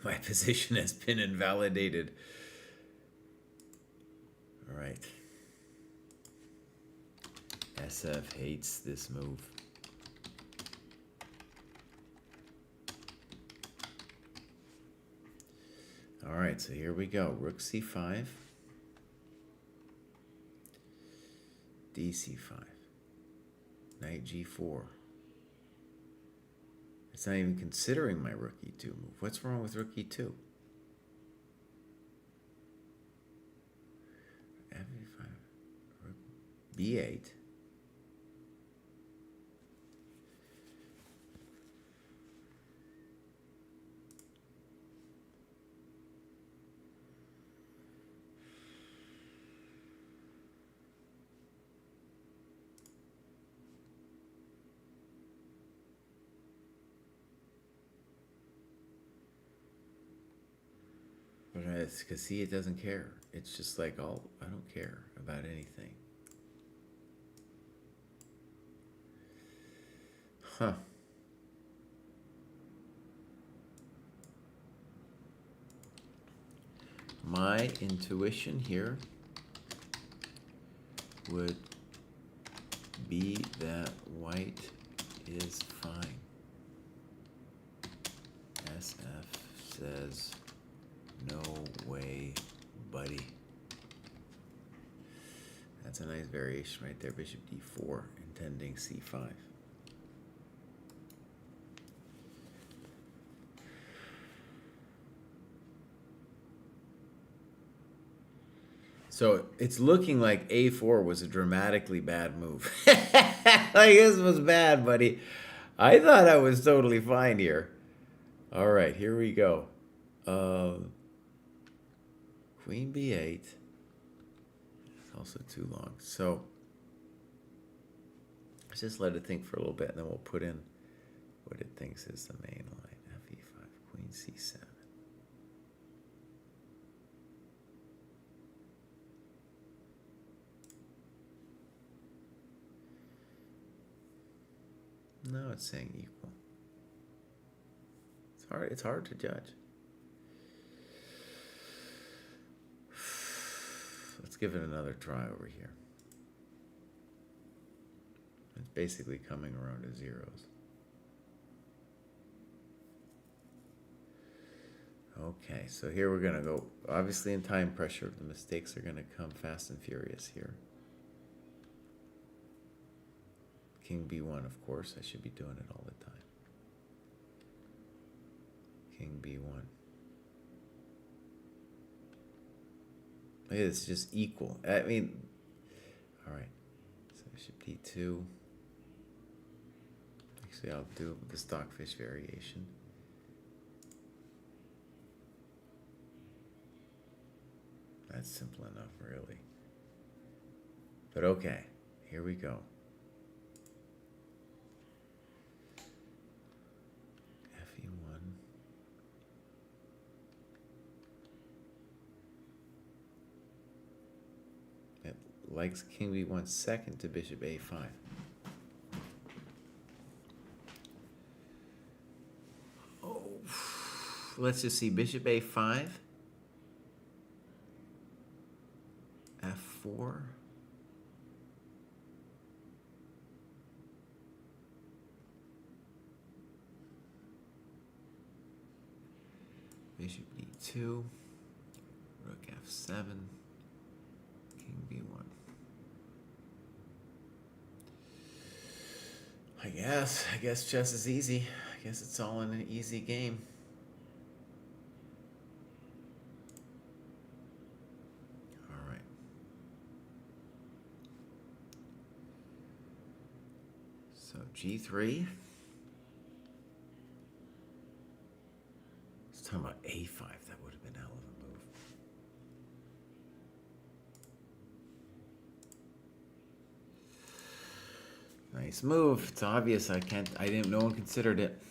My position has been invalidated. All right. SF hates this move. All right, so here we go. Rook c5, dc5, knight g4. It's not even considering my rook e2 move. What's wrong with rook e2? f5, rook b8. Because see, it doesn't care. It's just like, oh, I don't care about anything. Huh. My intuition here would be that white is fine. SF says no way, buddy. That's a nice variation right there. Bishop d4, intending c5. So it's looking like a4 was a dramatically bad move. Like, this was bad, buddy. I thought I was totally fine here. All right, here we go. Queen b8. It's also too long. So let's just let it think for a little bit, and then we'll put in what it thinks is the main line. Fe5, queen c7. No, it's saying equal. It's hard to judge. Let's give it another try over here. It's basically coming around to zeros. Okay, so here we're gonna go, obviously in time pressure, the mistakes are gonna come fast and furious here. King b1, of course. I should be doing it all the time. King b1. It's just equal. I mean, all right. So bishop d2. Actually, I'll do the stockfish variation. That's simple enough, really. But okay, here we go. Fe1. It likes king b1 second to bishop a5. Oh, let's just see, bishop a5. F4. Bishop e2. Rook f7. King b1. I guess chess is easy. I guess it's all in an easy game. All right. So g3. Let's talk about a5. That would have been a hell of a move. Nice move. It's obvious. No one considered it.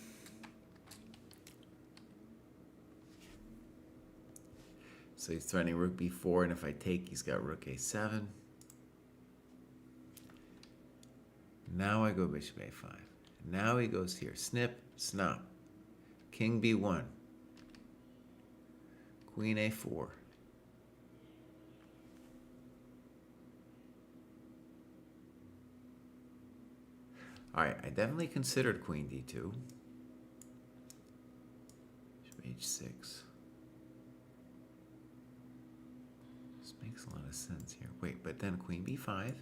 So he's threatening rook b4, and if I take, he's got rook a7. Now I go bishop a5. Now he goes here. Snip, snap. King b1. Queen a4. All right, I definitely considered queen d2. Bishop h6. This makes a lot of sense here. Wait, but then queen b5.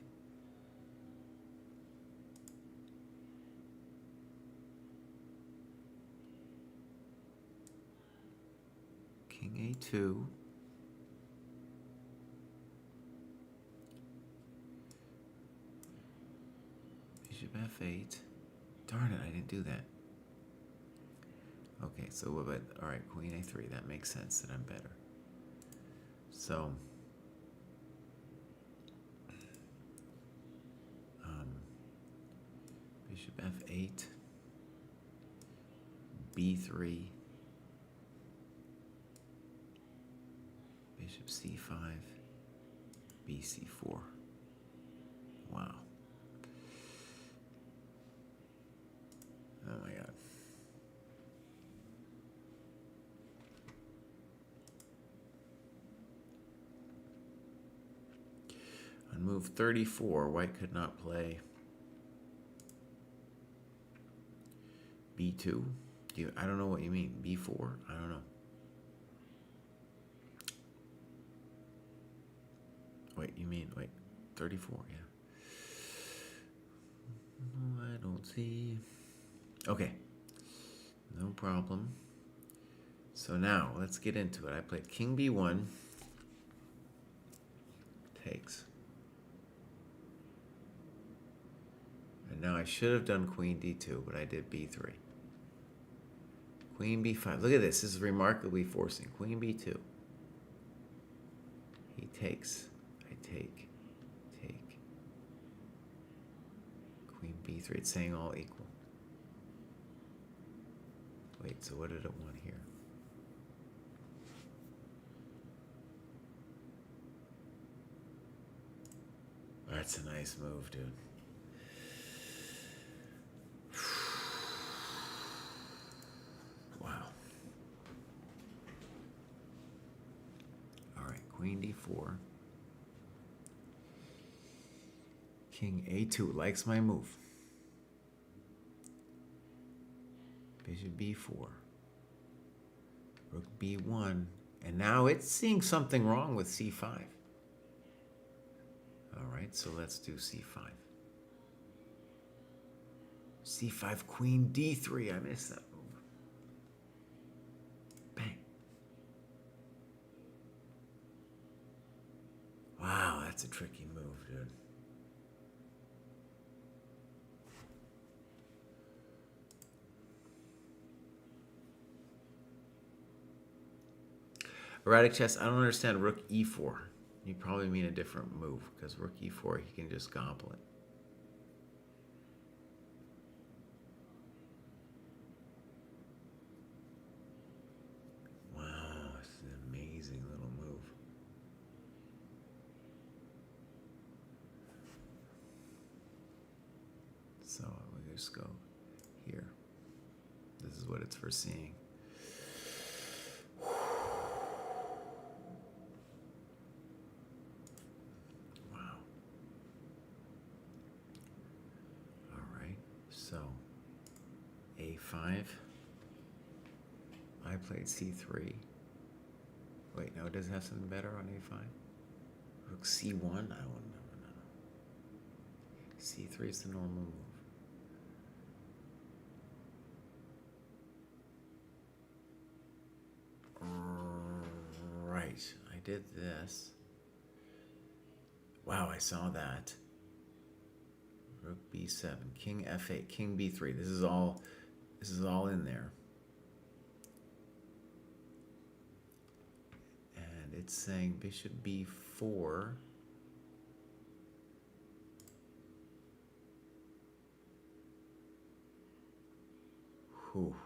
King a2. Bishop f8. Darn it, I didn't do that. Okay, so what about, all right, queen a3. That makes sense that I'm better. So, bishop f8, b3, bishop c5, bc4. Wow. Oh my God. On move 34, white could not play b2. I don't know what you mean. b4? I don't know. Wait, 34, yeah. No, I don't see. Okay, no problem. So now, let's get into it. I played king b1. Takes. And now I should have done queen d2, but I did b3. Queen b5. Look at this. This is remarkably forcing. Queen b2. He takes. I take. Take. Queen b3. It's saying all equal. Wait, so what did it want here? That's a nice move, dude. Wow. All right, queen d4. King a2 likes my move. Bishop b4. Rook b1. And now it's seeing something wrong with c5. All right, so let's do c5. C5, queen, D3. I missed that move. Bang. Wow, that's a tricky move, dude. Erratic chess, I don't understand rook e4. You probably mean a different move, because rook e4, he can just gobble it. Wow, this is an amazing little move. So we just go here. This is what it's foreseeing. A5. I played C3. Wait, no, it doesn't have something better on A5? Rook C1? I wouldn't never know. C3 is the normal move. Right, I did this. Wow, I saw that. Rook B7, King F8, King B3. This is all in there. And it's saying Bishop B4. Whew.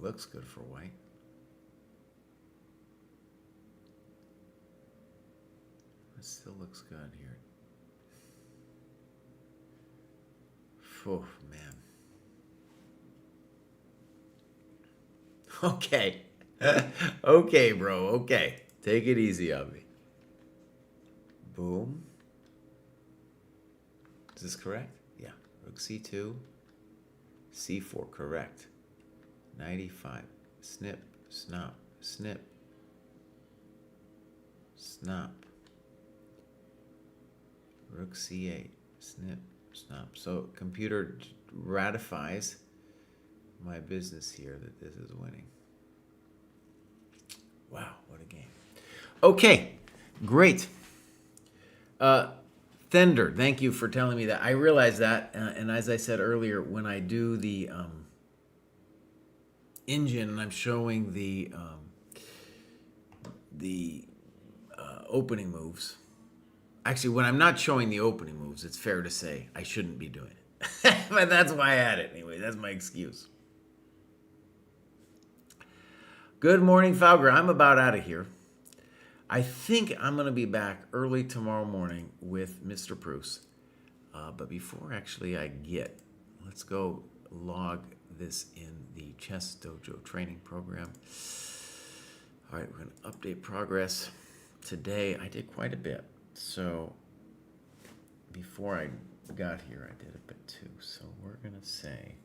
Looks good for white. It still looks good here. Oh, man. Okay. Okay, bro. Okay. Take it easy on me. Boom. Is this correct? Yeah. Rook C2. C4. Correct. 95. Snip. Snop. Snip. Snop. Rook C8. Snip. Snop. So computer ratifies my business here that this is winning. Wow, what a game. Okay, great. Fender, thank you for telling me that. I realize that, and as I said earlier, when I do the engine and I'm showing the opening moves. Actually, when I'm not showing the opening moves, it's fair to say I shouldn't be doing it. But that's why I had it anyway. That's my excuse. Good morning, Fauger. I'm about out of here. I think I'm going to be back early tomorrow morning with Mr. Bruce. But before actually I get, let's go log this in the Chess Dojo training program. All right, we're going to update progress. Today I did quite a bit. So before I got here, I did a bit too. So we're going to say,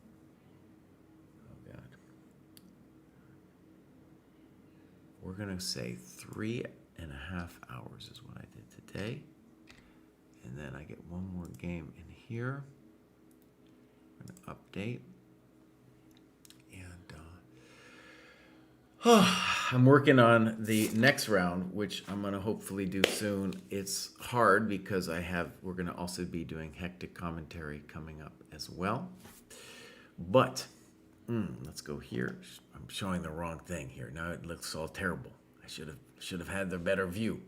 oh God, we're going to say 3.5 hours is what I did today. And then I get one more game in here. I'm going to update. And I'm working on the next round, which I'm going to hopefully do soon. It's hard because we're going to also be doing hectic commentary coming up as well. But let's go here. I'm showing the wrong thing here. Now it looks all terrible. I should have had the better view.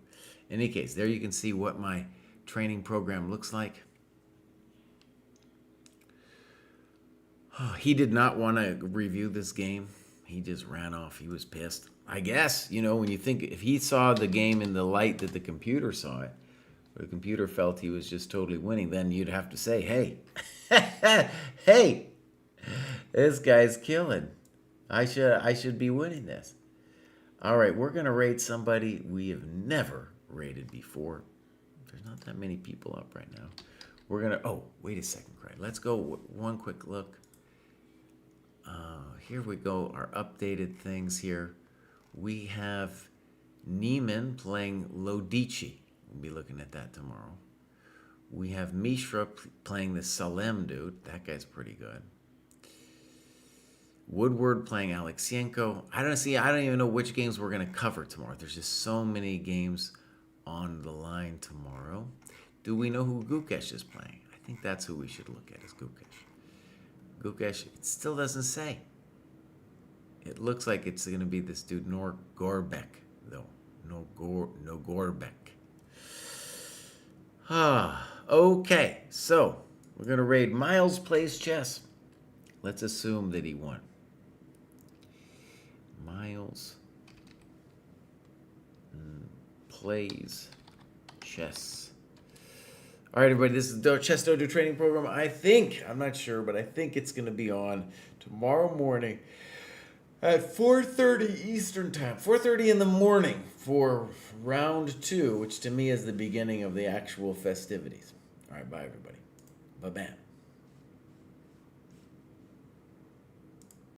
In any case, there you can see what my training program looks like. He did not want to review this game. He just ran off. He was pissed. I guess, when you think, if he saw the game in the light that the computer saw it, or the computer felt he was just totally winning, then you'd have to say, hey, hey, this guy's killing. I should be winning this. All right, we're gonna rate somebody we have never rated before. There's not that many people up right now. We're gonna. Oh, wait a second, Craig. Let's go one quick look. Here we go. Our updated things here. We have Neiman playing Lodici. We'll be looking at that tomorrow. We have Mishra playing the Salem dude. That guy's pretty good. Woodward playing Alexienko. I don't even know which games we're going to cover tomorrow. There's just so many games on the line tomorrow. Do we know who Gukesh is playing? I think that's who we should look at, is Gukesh. Gukesh, it still doesn't say. It looks like it's going to be this dude, Nor Gorbek, though. No Gorbek. Okay. So, we're going to raid Miles Plays Chess. Let's assume that he won. Miles plays chess. All right, everybody, this is the Chess Dojo training program. I'm not sure, but I think it's going to be on tomorrow morning at 4:30 Eastern Time, 4:30 in the morning for round 2, which to me is the beginning of the actual festivities. All right, bye, everybody. Bye-bam.